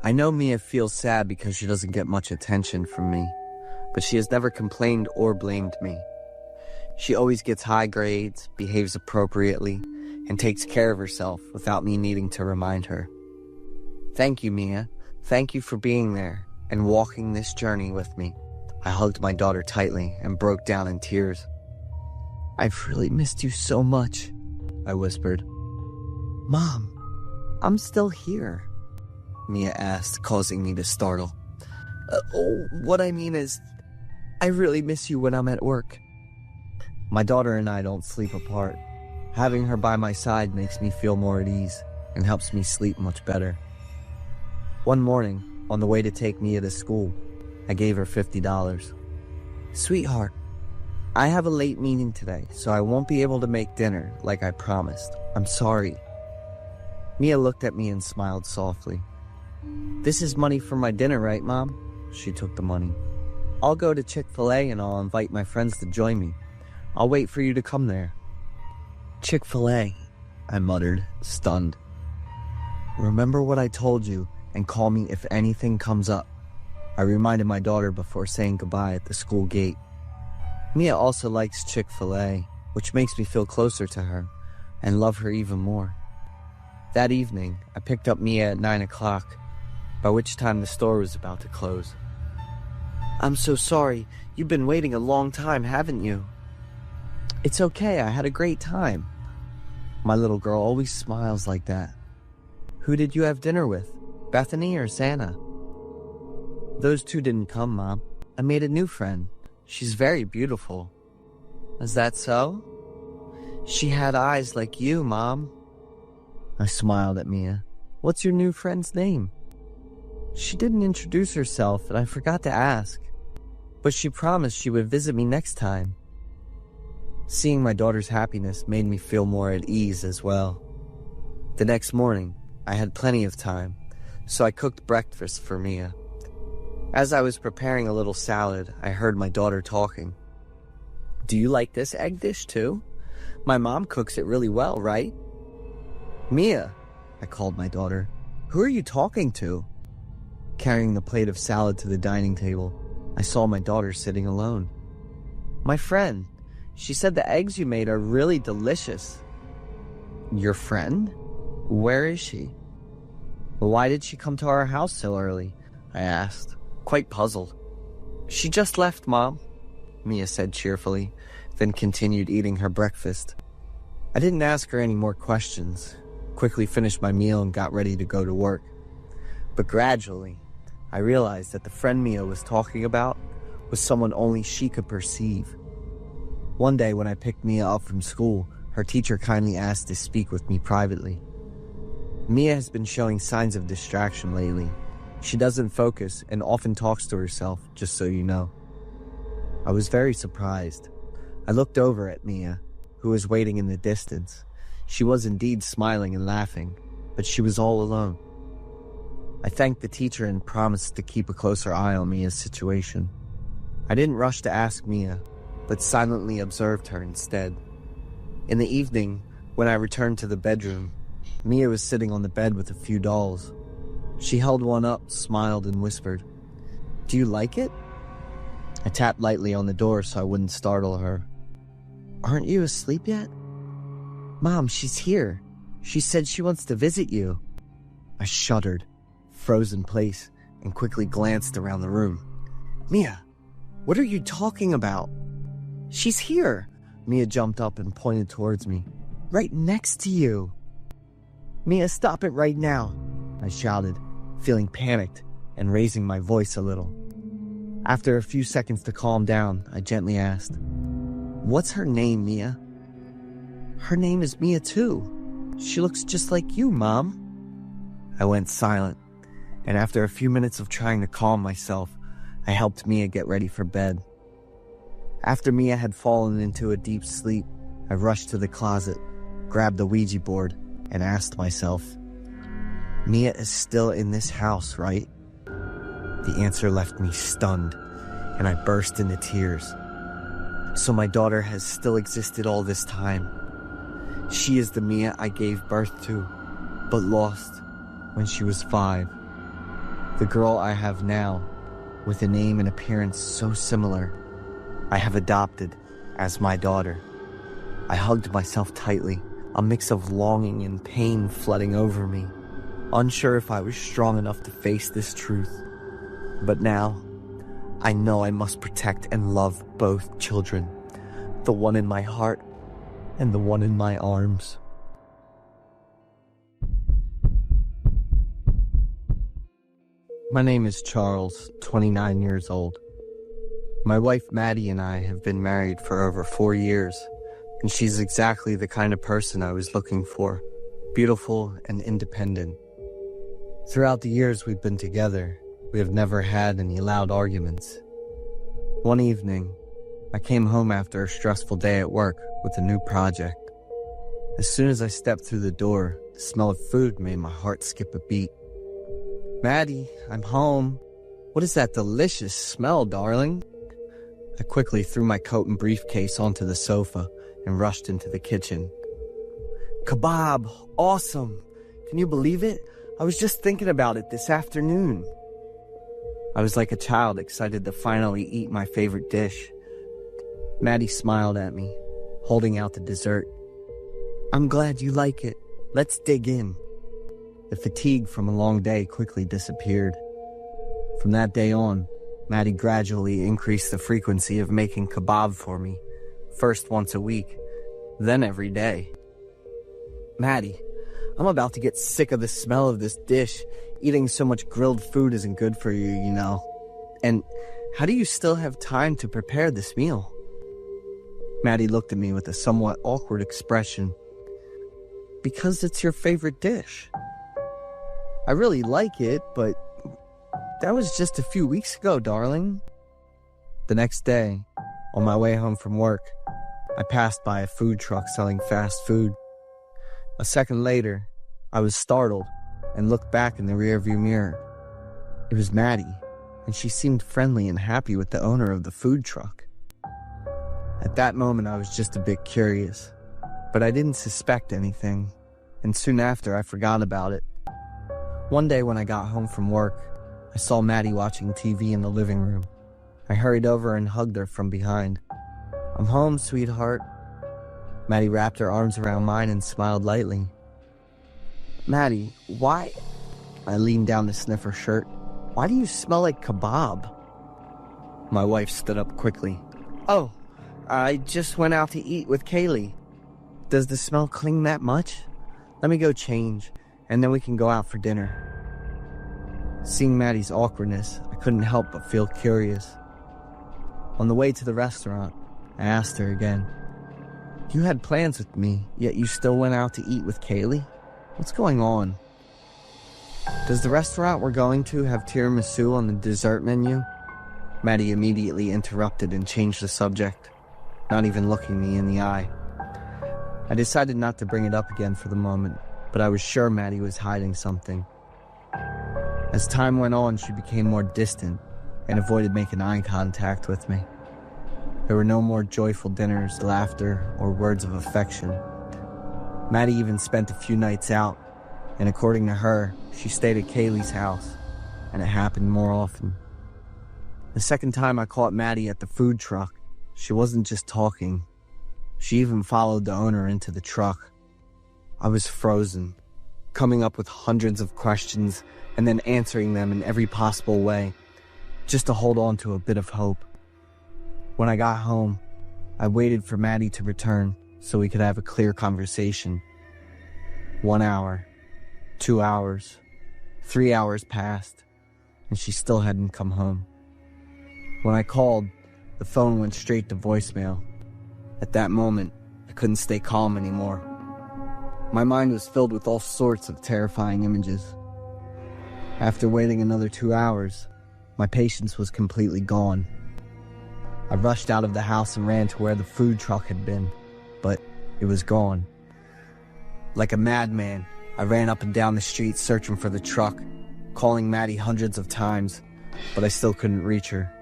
C: I know Mia feels sad because she doesn't get much attention from me, but she has never complained or blamed me. She always gets high grades, behaves appropriately, and takes care of herself without me needing to remind her. Thank you, Mia. Thank you for being there and walking this journey with me. I hugged my daughter tightly and broke down in tears. I've really missed you so much, I whispered. Mom, I'm still here, Mia asked, causing me to startle. What I mean is, I really miss you when I'm at work. My daughter and I don't sleep apart. Having her by my side makes me feel more at ease and helps me sleep much better. One morning, on the way to take Mia to school, I gave her $50. Sweetheart, I have a late meeting today, so I won't be able to make dinner like I promised. I'm sorry. Mia looked at me and smiled softly. This is money for my dinner, right, Mom? She took the money. I'll go to Chick-fil-A and I'll invite my friends to join me. I'll wait for you to come there. Chick-fil-A, I muttered, stunned. Remember what I told you and call me if anything comes up, I reminded my daughter before saying goodbye at the school gate. Mia also likes Chick-fil-A, which makes me feel closer to her and love her even more. That evening, I picked up Mia at 9 o'clock, by which time the store was about to close. I'm so sorry. You've been waiting a long time, haven't you? It's okay. I had a great time. My little girl always smiles like that. Who did you have dinner with? Bethany or Santa? Those two didn't come, Mom. I made a new friend. She's very beautiful. Is that so? She had eyes like you, Mom. I smiled at Mia. What's your new friend's name? She didn't introduce herself, and I forgot to ask. But she promised she would visit me next time. Seeing my daughter's happiness made me feel more at ease as well. The next morning, I had plenty of time, so I cooked breakfast for Mia. As I was preparing a little salad, I heard my daughter talking. Do you like this egg dish too? My mom cooks it really well, right? Mia, I called my daughter. Who are you talking to? Carrying the plate of salad to the dining table, I saw my daughter sitting alone. My friend. She said the eggs you made are really delicious. Your friend? Where is she? Why did she come to our house so early? I asked, quite puzzled. She just left, Mom, Mia said cheerfully, then continued eating her breakfast. I didn't ask her any more questions, quickly finished my meal and got ready to go to work. But gradually, I realized that the friend Mia was talking about was someone only she could perceive. One day when I picked Mia up from school, her teacher kindly asked to speak with me privately. Mia has been showing signs of distraction lately. She doesn't focus and often talks to herself, just so you know. I was very surprised. I looked over at Mia, who was waiting in the distance. She was indeed smiling and laughing, but she was all alone. I thanked the teacher and promised to keep a closer eye on Mia's situation. I didn't rush to ask Mia, but silently observed her instead. In the evening, when I returned to the bedroom, Mia was sitting on the bed with a few dolls. She held one up, smiled, and whispered, "Do you like it?" I tapped lightly on the door so I wouldn't startle her. "Aren't you asleep yet?" "Mom, she's here. She said she wants to visit you." I shuddered, froze in place, and quickly glanced around the room. "Mia, what are you talking about?" "She's here." Mia jumped up and pointed towards me. "Right next to you." "Mia, stop it right now," I shouted, feeling panicked and raising my voice a little. After a few seconds to calm down, I gently asked, "What's her name, Mia?" "Her name is Mia too. She looks just like you, Mom." I went silent, and after a few minutes of trying to calm myself, I helped Mia get ready for bed. After Mia had fallen into a deep sleep, I rushed to the closet, grabbed the Ouija board, and asked myself, "Mia is still in this house, right?" The answer left me stunned, and I burst into tears. So my daughter has still existed all this time. She is the Mia I gave birth to, but lost when she was 5. The girl I have now, with a name and appearance so similar, I have adopted as my daughter. I hugged myself tightly, a mix of longing and pain flooding over me, unsure if I was strong enough to face this truth. But now, I know I must protect and love both children, the one in my heart and the one in my arms. My name is Charles, 29 years old. My wife Maddie and I have been married for over 4 years, and she's exactly the kind of person I was looking for, beautiful and independent. Throughout the years we've been together, we have never had any loud arguments. One evening, I came home after a stressful day at work with a new project. As soon as I stepped through the door, the smell of food made my heart skip a beat. "Maddie, I'm home. What is that delicious smell, darling?" I quickly threw my coat and briefcase onto the sofa and rushed into the kitchen. "Kebab, awesome. Can you believe it? I was just thinking about it this afternoon." I was like a child excited to finally eat my favorite dish. Maddie smiled at me, holding out the dessert. "I'm glad you like it. Let's dig in." The fatigue from a long day quickly disappeared. From that day on, Maddie gradually increased the frequency of making kebab for me, first once a week, then every day. "Maddie, I'm about to get sick of the smell of this dish. Eating so much grilled food isn't good for you, you know. And how do you still have time to prepare this meal?" Maddie looked at me with a somewhat awkward expression. "Because it's your favorite dish. I really like it, but that was just a few weeks ago, darling." The next day, on my way home from work, I passed by a food truck selling fast food. A second later, I was startled and looked back in the rearview mirror. It was Maddie, and she seemed friendly and happy with the owner of the food truck. At that moment, I was just a bit curious, but I didn't suspect anything, and soon after, I forgot about it. One day when I got home from work, I saw Maddie watching TV in the living room. I hurried over and hugged her from behind. "I'm home, sweetheart." Maddie wrapped her arms around mine and smiled lightly. "Maddie, why?" I leaned down to sniff her shirt. "Why do you smell like kebab?" My wife stood up quickly. "Oh, I just went out to eat with Kaylee. Does the smell cling that much? Let me go change, and then we can go out for dinner." Seeing Maddie's awkwardness, I couldn't help but feel curious. On the way to the restaurant, I asked her again, "You had plans with me, yet you still went out to eat with Kaylee? What's going on? Does the restaurant we're going to have tiramisu on the dessert menu?" Maddie immediately interrupted and changed the subject, not even looking me in the eye. I decided not to bring it up again for the moment, but I was sure Maddie was hiding something. As time went on, she became more distant and avoided making eye contact with me. There were no more joyful dinners, laughter, or words of affection. Maddie even spent a few nights out, and according to her, she stayed at Kaylee's house, and it happened more often. The second time I caught Maddie at the food truck, she wasn't just talking. She even followed the owner into the truck. I was frozen, coming up with hundreds of questions and then answering them in every possible way, just to hold on to a bit of hope. When I got home, I waited for Maddie to return so we could have a clear conversation. 1 hour, 2 hours, 3 hours passed, and she still hadn't come home. When I called, the phone went straight to voicemail. At that moment, I couldn't stay calm anymore. My mind was filled with all sorts of terrifying images. After waiting another 2 hours, my patience was completely gone. I rushed out of the house and ran to where the food truck had been, but it was gone. Like a madman, I ran up and down the street searching for the truck, calling Maddie hundreds of times, but I still couldn't reach her.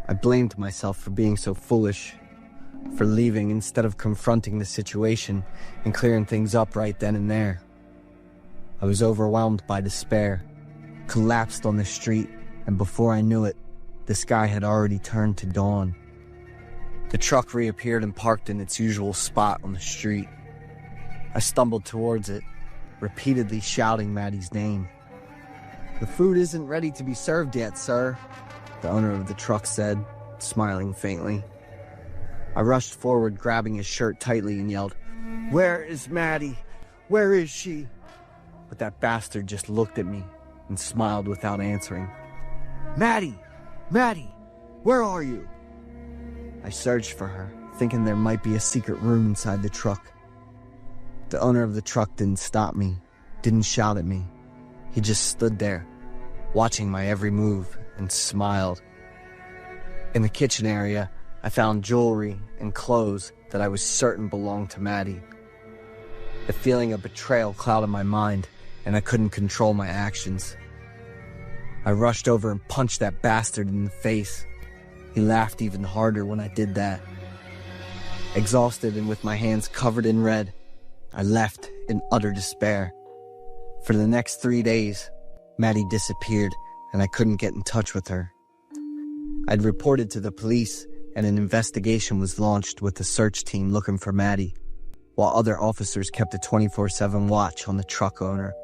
C: I blamed myself for being so foolish, for leaving instead of confronting the situation and clearing things up right then and there. I was overwhelmed by despair, collapsed on the street, and before I knew it, the sky had already turned to dawn. The truck reappeared and parked in its usual spot on the street. I stumbled towards it, repeatedly shouting Maddie's name. "The food isn't ready to be served yet, sir," the owner of the truck said, smiling faintly. I rushed forward, grabbing his shirt tightly, and yelled, "Where is Maddie? Where is she?" But that bastard just looked at me and smiled without answering. "Maddie! Maddie! Where are you?" I searched for her, thinking there might be a secret room inside the truck. The owner of the truck didn't stop me, didn't shout at me. He just stood there, watching my every move, and smiled. In the kitchen area, I found jewelry and clothes that I was certain belonged to Maddie. The feeling of betrayal clouded my mind, and I couldn't control my actions. I rushed over and punched that bastard in the face. He laughed even harder when I did that. Exhausted and with my hands covered in red, I left in utter despair. For the next 3 days, Maddie disappeared, and I couldn't get in touch with her. I'd reported to the police, and an investigation was launched with a search team looking for Maddie, while other officers kept a 24/7 watch on the truck owner.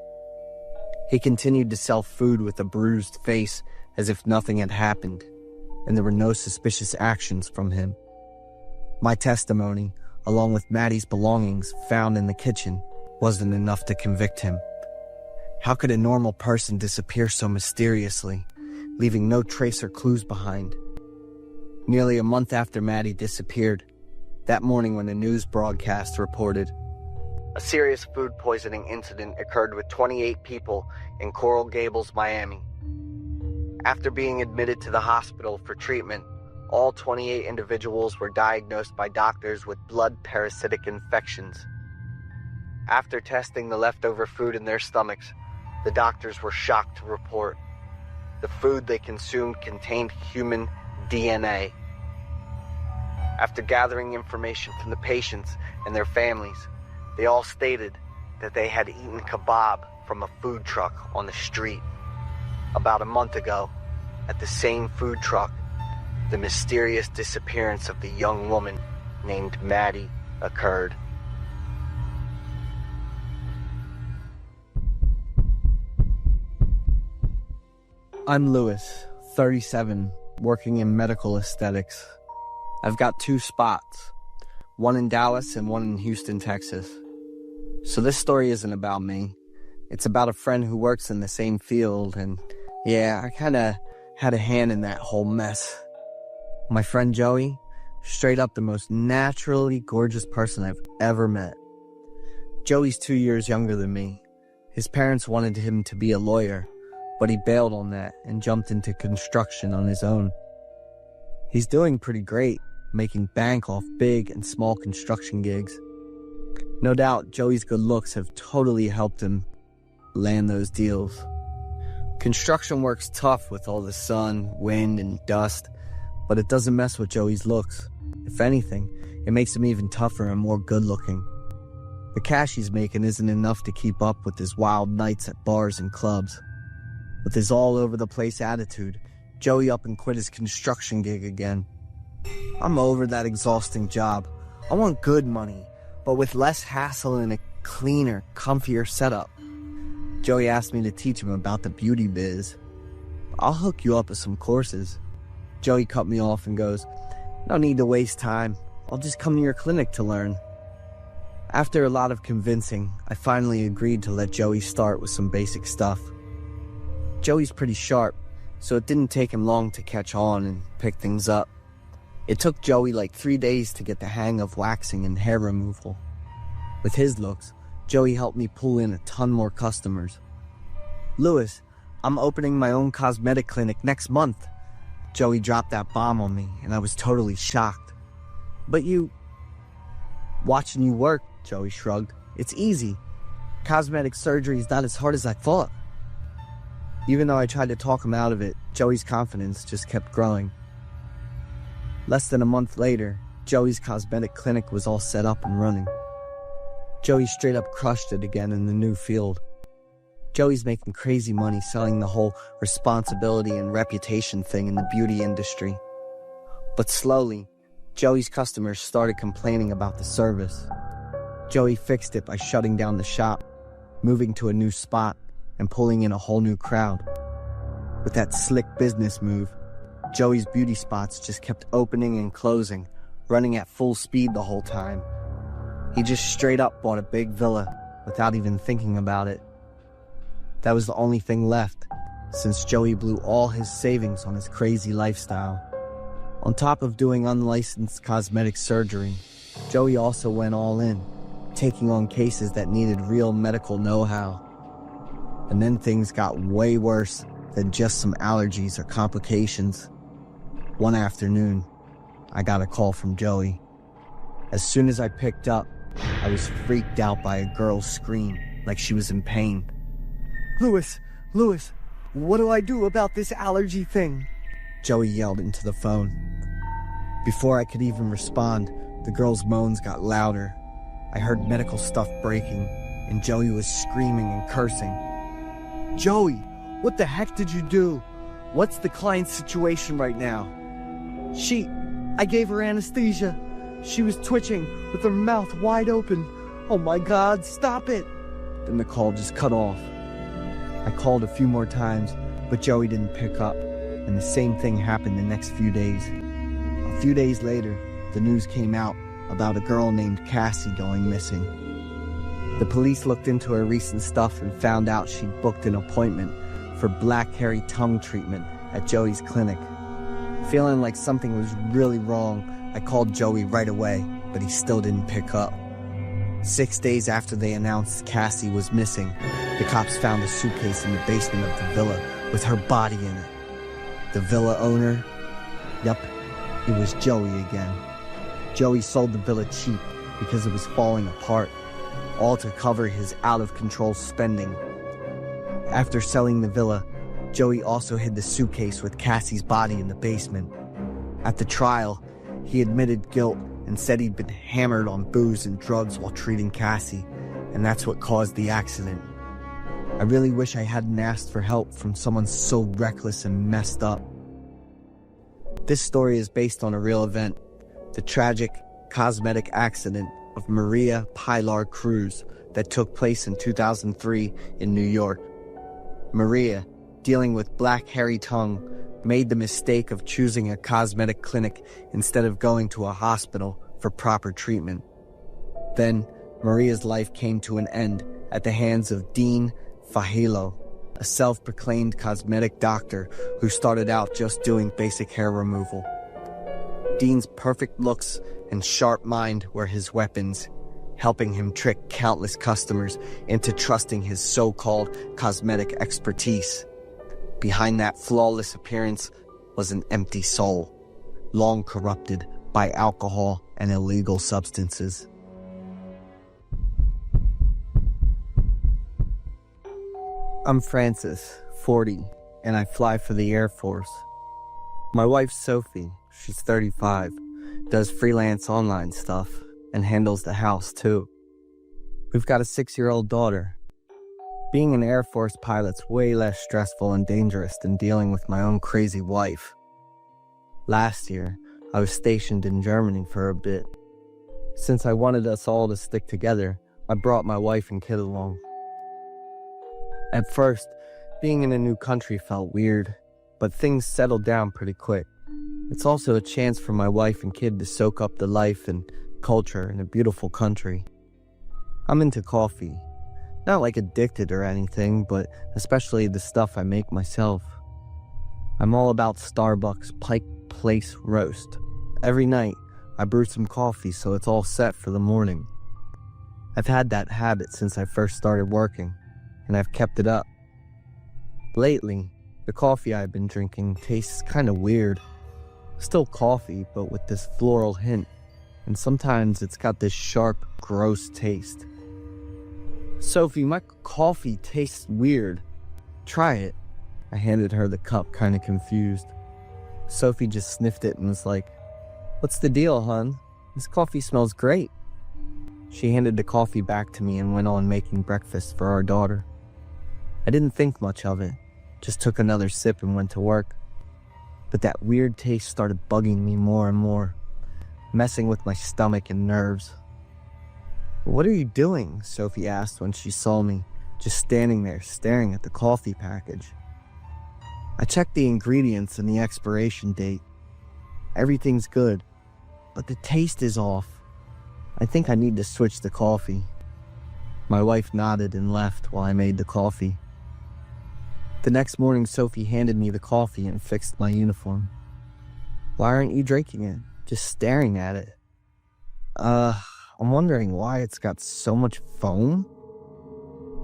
C: He continued to sell food with a bruised face as if nothing had happened, and there were no suspicious actions from him. My testimony, along with Maddie's belongings found in the kitchen, wasn't enough to convict him. How could a normal person disappear so mysteriously, leaving no trace or clues behind? Nearly a month after Maddie disappeared, that morning when the news broadcast reported, "A serious food poisoning incident occurred with 28 people in Coral Gables, Miami. After being admitted to the hospital for treatment, all 28 individuals were diagnosed by doctors with blood parasitic infections. After testing the leftover food in their stomachs, the doctors were shocked to report the food they consumed contained human DNA. After gathering information from the patients and their families, they all stated that they had eaten kebab from a food truck on the street. About a month ago, at the same food truck, the mysterious disappearance of the young woman named Maddie occurred." I'm Lewis, 37, working in medical aesthetics. I've got 2 spots, one in Dallas and one in Houston, Texas. So this story isn't about me. It's about a friend who works in the same field, and yeah, I kinda had a hand in that whole mess. My friend Joey, straight up the most naturally gorgeous person I've ever met. Joey's 2 years younger than me. His parents wanted him to be a lawyer, but he bailed on that and jumped into construction on his own. He's doing pretty great, making bank off big and small construction gigs. No doubt, Joey's good looks have totally helped him land those deals. Construction work's tough with all the sun, wind, and dust, but it doesn't mess with Joey's looks. If anything, it makes him even tougher and more good-looking. The cash he's making isn't enough to keep up with his wild nights at bars and clubs. With his all-over-the-place attitude, Joey up and quit his construction gig again. I'm over that exhausting job. I want good money, but with less hassle and a cleaner, comfier setup. Joey asked me to teach him about the beauty biz. I'll hook you up with some courses. Joey cut me off and goes, "No need to waste time. I'll just come to your clinic to learn." After a lot of convincing, I finally agreed to let Joey start with some basic stuff. Joey's pretty sharp, so it didn't take him long to catch on and pick things up. It took Joey like 3 days to get the hang of waxing and hair removal. With his looks, Joey helped me pull in a ton more customers. "Lewis, I'm opening my own cosmetic clinic next month." Joey dropped that bomb on me, and I was totally shocked. "But you..." "Watching you work," Joey shrugged. "It's easy. Cosmetic surgery is not as hard as I thought." Even though I tried to talk him out of it, Joey's confidence just kept growing. Less than a month later, Joey's cosmetic clinic was all set up and running. Joey straight up crushed it again in the new field. Joey's making crazy money selling the whole responsibility and reputation thing in the beauty industry. But slowly, Joey's customers started complaining about the service. Joey fixed it by shutting down the shop, moving to a new spot, and pulling in a whole new crowd. With that slick business move, Joey's beauty spots just kept opening and closing, running at full speed the whole time. He just straight up bought a big villa without even thinking about it. That was the only thing left, since Joey blew all his savings on his crazy lifestyle. On top of doing unlicensed cosmetic surgery, Joey also went all in, taking on cases that needed real medical know-how. And then things got way worse than just some allergies or complications. One afternoon, I got a call from Joey. As soon as I picked up, I was freaked out by a girl's scream, like she was in pain. Louis, what do I do about this allergy thing? Joey yelled into the phone. Before I could even respond, the girl's moans got louder. I heard medical stuff breaking, and Joey was screaming and cursing. Joey, what the heck did you do? What's the client's situation right now? I gave her anesthesia. She was twitching with her mouth wide open. Oh my God, stop it. Then the call just cut off. I called a few more times, but Joey didn't pick up, and the same thing happened the next few days. A few days later, the news came out about a girl named Cassie going missing. The police looked into her recent stuff and found out she'd booked an appointment for black hairy tongue treatment at Joey's clinic. Feeling like something was really wrong, I called Joey right away, but he still didn't pick up. 6 days after they announced Cassie was missing, the cops found a suitcase in the basement of the villa with her body in it. The villa owner? Yup, it was Joey again. Joey sold the villa cheap because it was falling apart, all to cover his out-of-control spending. After selling the villa, Joey also hid the suitcase with Cassie's body in the basement. At the trial, he admitted guilt and said he'd been hammered on booze and drugs while treating Cassie, and that's what caused the accident. I really wish I hadn't asked for help from someone so reckless and messed up. This story is based on a real event, the tragic cosmetic accident of Maria Pilar Cruz that took place in 2003 in New York. Maria, dealing with black hairy tongue, made the mistake of choosing a cosmetic clinic instead of going to a hospital for proper treatment. Then, Maria's life came to an end at the hands of Dean Fajilo, a self-proclaimed cosmetic doctor who started out just doing basic hair removal. Dean's perfect looks and sharp mind were his weapons, helping him trick countless customers into trusting his so-called cosmetic expertise. Behind that flawless appearance was an empty soul, long corrupted by alcohol and illegal substances. I'm Francis, 40, and I fly for the Air Force. My wife's Sophie, she's 35, does freelance online stuff and handles the house too. We've got a 6-year-old daughter. Being an Air Force pilot's way less stressful and dangerous than dealing with my own crazy wife. Last year, I was stationed in Germany for a bit. Since I wanted us all to stick together, I brought my wife and kid along. At first, being in a new country felt weird, but things settled down pretty quick. It's also a chance for my wife and kid to soak up the life and culture in a beautiful country. I'm into coffee. Not like addicted or anything, but especially the stuff I make myself. I'm all about Starbucks Pike Place Roast. Every night, I brew some coffee so it's all set for the morning. I've had that habit since I first started working, and I've kept it up. Lately, the coffee I've been drinking tastes kind of weird. Still coffee, but with this floral hint, and sometimes it's got this sharp, gross taste. Sophie, my coffee tastes weird. Try it. I handed her the cup, kind of confused. Sophie just sniffed it and was like, "What's the deal, hon? This coffee smells great." She handed the coffee back to me and went on making breakfast for our daughter. I didn't think much of it, just took another sip and went to work. But that weird taste started bugging me more and more, messing with my stomach and nerves. "What are you doing?" Sophie asked when she saw me, just standing there staring at the coffee package. I checked the ingredients and the expiration date. Everything's good, but the taste is off. I think I need to switch the coffee. My wife nodded and left while I made the coffee. The next morning, Sophie handed me the coffee and fixed my uniform. "Why aren't you drinking it? Just staring at it." I'm wondering why it's got so much foam."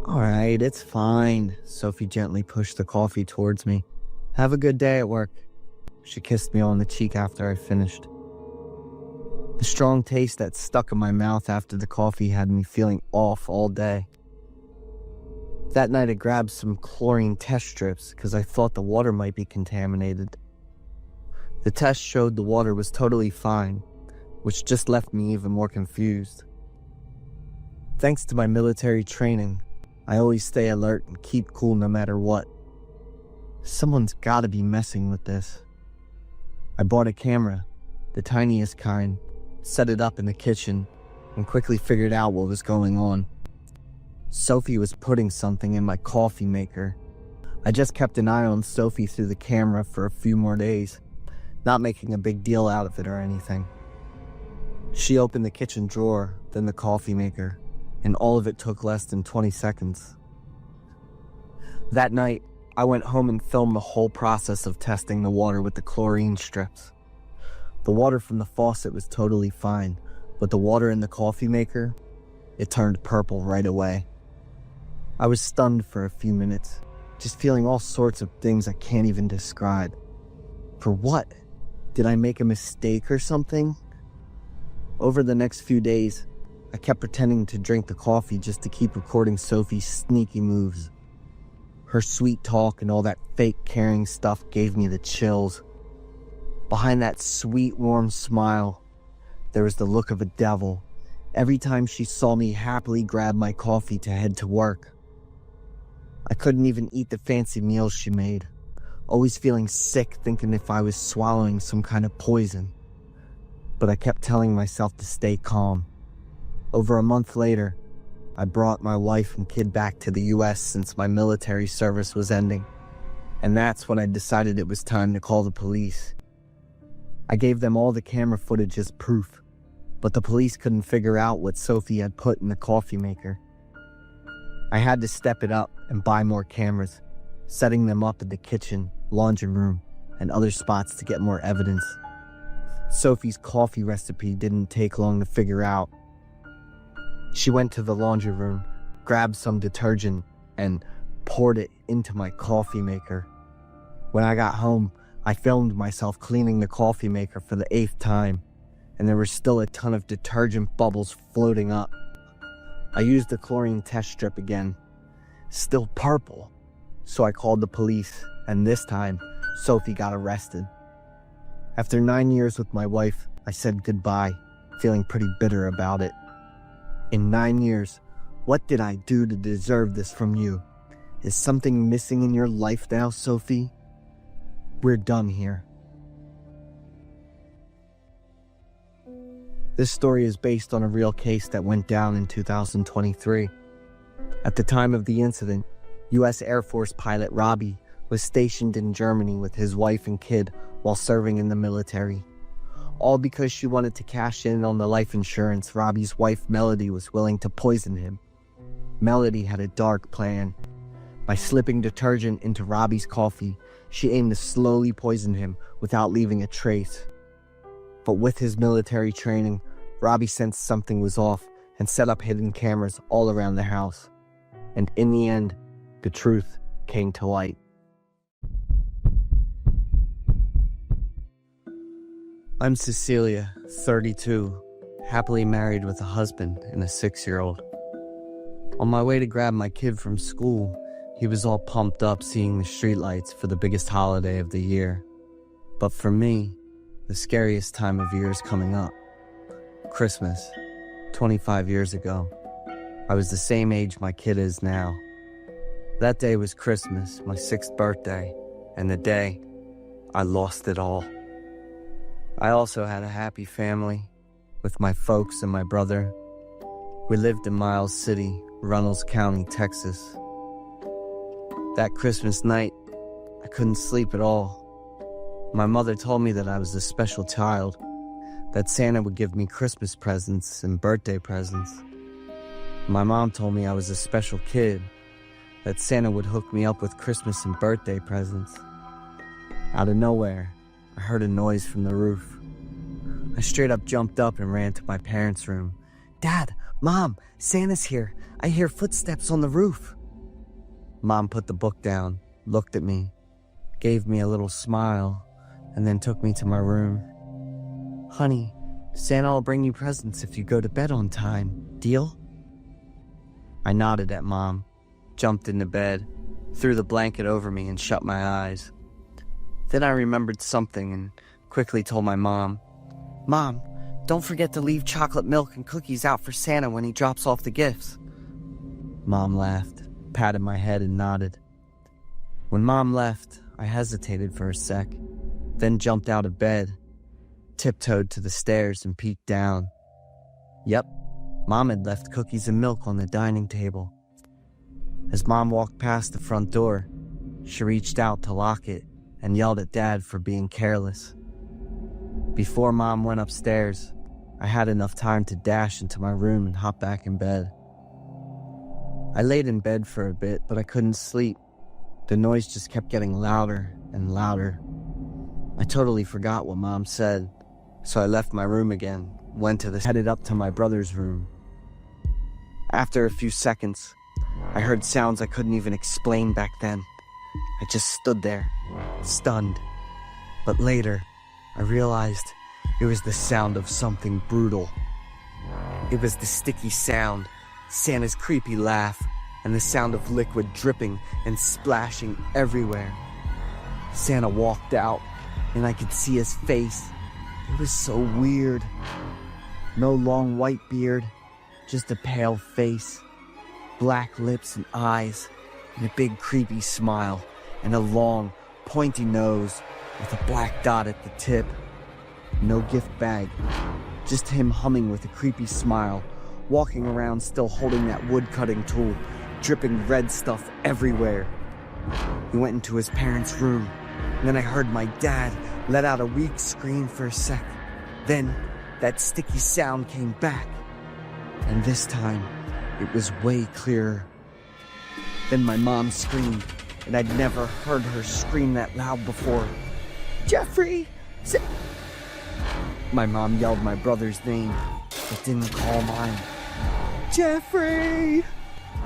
C: "Alright, it's fine." Sophie gently pushed the coffee towards me. "Have a good day at work." She kissed me on the cheek after I finished. The strong taste that stuck in my mouth after the coffee had me feeling off all day. That night I grabbed some chlorine test strips because I thought the water might be contaminated. The test showed the water was totally fine, which just left me even more confused. Thanks to my military training, I always stay alert and keep cool no matter what. Someone's gotta be messing with this. I bought a camera, the tiniest kind, set it up in the kitchen, and quickly figured out what was going on. Sophie was putting something in my coffee maker. I just kept an eye on Sophie through the camera for a few more days, not making a big deal out of it or anything. She opened the kitchen drawer, then the coffee maker, and all of it took less than 20 seconds. That night, I went home and filmed the whole process of testing the water with the chlorine strips. The water from the faucet was totally fine, but the water in the coffee maker, it turned purple right away. I was stunned for a few minutes, just feeling all sorts of things I can't even describe. For what? Did I make a mistake or something? Over the next few days, I kept pretending to drink the coffee just to keep recording Sophie's sneaky moves. Her sweet talk and all that fake caring stuff gave me the chills. Behind that sweet, warm smile, there was the look of a devil every time she saw me happily grab my coffee to head to work. I couldn't even eat the fancy meals she made, always feeling sick thinking if I was swallowing some kind of poison. But I kept telling myself to stay calm. Over a month later, I brought my wife and kid back to the US since my military service was ending. And that's when I decided it was time to call the police. I gave them all the camera footage as proof, but the police couldn't figure out what Sophie had put in the coffee maker. I had to step it up and buy more cameras, setting them up in the kitchen, laundry room, and other spots to get more evidence. Sophie's coffee recipe didn't take long to figure out. She went to the laundry room, grabbed some detergent, and poured it into my coffee maker. When I got home, I filmed myself cleaning the coffee maker for the 8th time, and there were still a ton of detergent bubbles floating up. I used the chlorine test strip again. Still purple. So I called the police, and this time, Sophie got arrested. After 9 years with my wife, I said goodbye, feeling pretty bitter about it. In 9 years, what did I do to deserve this from you? Is something missing in your life now, Sophie? We're done here. This story is based on a real case that went down in 2023. At the time of the incident, U.S. Air Force pilot Robbie was stationed in Germany with his wife and kid while serving in the military. All because she wanted to cash in on the life insurance, Robbie's wife Melody was willing to poison him. Melody had a dark plan. By slipping detergent into Robbie's coffee, she aimed to slowly poison him without leaving a trace. But with his military training, Robbie sensed something was off and set up hidden cameras all around the house. And in the end, the truth came to light. I'm Cecilia, 32, happily married with a husband and a 6-year-old. On my way to grab my kid from school, he was all pumped up seeing the streetlights for the biggest holiday of the year. But for me, the scariest time of year is coming up. Christmas, 25 years ago. I was the same age my kid is now. That day was Christmas, my 6th birthday, and the day I lost it all. I also had a happy family with my folks and my brother. We lived in Miles City, Runnels County, Texas. That Christmas night, I couldn't sleep at all. My mother told me that I was a special child, that Santa would give me Christmas presents and birthday presents. My mom told me I was a special kid, that Santa would hook me up with Christmas and birthday presents. Out of nowhere, I heard a noise from the roof. I straight up jumped up and ran to my parents' room. "Dad, Mom, Santa's here. I hear footsteps on the roof." Mom put the book down, looked at me, gave me a little smile, and then took me to my room. "Honey, Santa will bring you presents if you go to bed on time. Deal?" I nodded at Mom, jumped into bed, threw the blanket over me, and shut my eyes. Then I remembered something and quickly told my mom, "Mom, don't forget to leave chocolate milk and cookies out for Santa when he drops off the gifts." Mom laughed, patted my head, and nodded. When Mom left, I hesitated for a sec, then jumped out of bed, tiptoed to the stairs, and peeked down. Yep, Mom had left cookies and milk on the dining table. As Mom walked past the front door, she reached out to lock it and yelled at Dad for being careless. Before Mom went upstairs, I had enough time to dash into my room and hop back in bed. I laid in bed for a bit, but I couldn't sleep. The noise just kept getting louder and louder. I totally forgot what Mom said, so I left my room again, headed up to my brother's room. After a few seconds, I heard sounds I couldn't even explain back then. I just stood there, stunned. But later, I realized it was the sound of something brutal. It was the sticky sound, Santa's creepy laugh, and the sound of liquid dripping and splashing everywhere. Santa walked out, and I could see his face. It was so weird. No long white beard, just a pale face, black lips and eyes, and a big creepy smile, and a long, pointy nose with a black dot at the tip. No gift bag, just him humming with a creepy smile, walking around still holding that wood-cutting tool, dripping red stuff everywhere. He went into his parents' room, and then I heard my dad let out a weak scream for a sec. Then, that sticky sound came back, and this time, it was way clearer. Then my mom screamed, and I'd never heard her scream that loud before. "Jeffrey!" My mom yelled my brother's name, but didn't call mine. "Jeffrey!"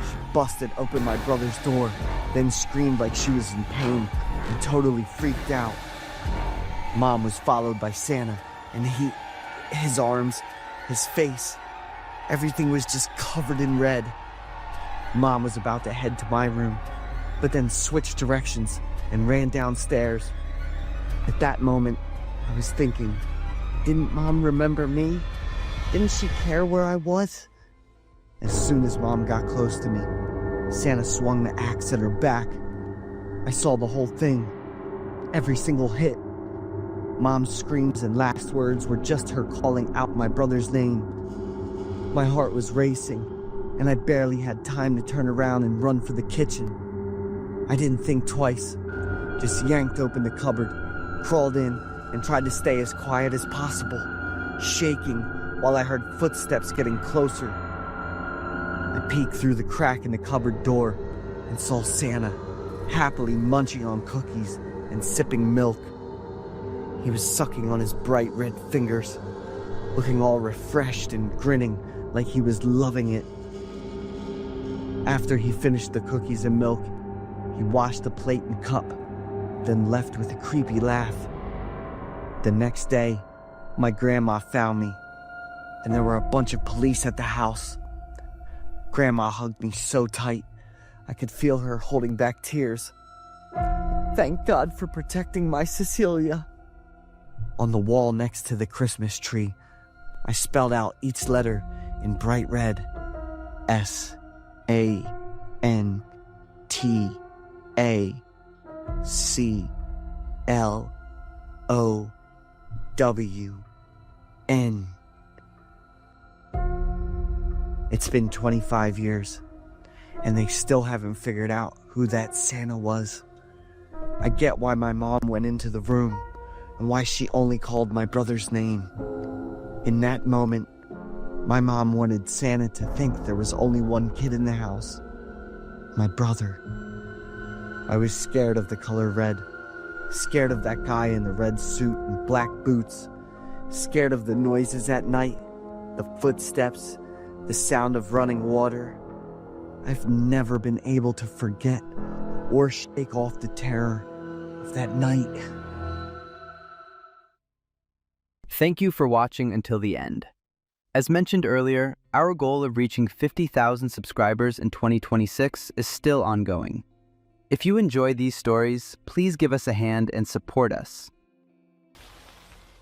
C: She busted open my brother's door, then screamed like she was in pain and totally freaked out. Mom was followed by Santa, and his arms, his face, everything was just covered in red. Mom was about to head to my room, but then switched directions and ran downstairs. At that moment, I was thinking, didn't Mom remember me? Didn't she care where I was? As soon as Mom got close to me, Santa swung the axe at her back. I saw the whole thing, every single hit. Mom's screams and last words were just her calling out my brother's name. My heart was racing, and I barely had time to turn around and run for the kitchen. I didn't think twice, just yanked open the cupboard, crawled in, and tried to stay as quiet as possible, shaking while I heard footsteps getting closer. I peeked through the crack in the cupboard door and saw Santa happily munching on cookies and sipping milk. He was sucking on his bright red fingers, looking all refreshed and grinning like he was loving it. After he finished the cookies and milk, he washed the plate and cup, then left with a creepy laugh. The next day, my grandma found me, and there were a bunch of police at the house. Grandma hugged me so tight, I could feel her holding back tears. Thank God for protecting my Cecilia. On the wall next to the Christmas tree, I spelled out each letter in bright red. S-A-N-T-A. TACLOWN. It's been 25 years, and they still haven't figured out who that Santa was. I get why my mom went into the room, and why she only called my brother's name. In that moment, my mom wanted Santa to think there was only one kid in the house, my brother. I was scared of the color red, scared of that guy in the red suit and black boots, scared of the noises at night, the footsteps, the sound of running water. I've never been able to forget or shake off the terror of that night.
A: Thank you for watching until the end. As mentioned earlier, our goal of reaching 50,000 subscribers in 2026 is still ongoing. If you enjoy these stories, please give us a hand and support us.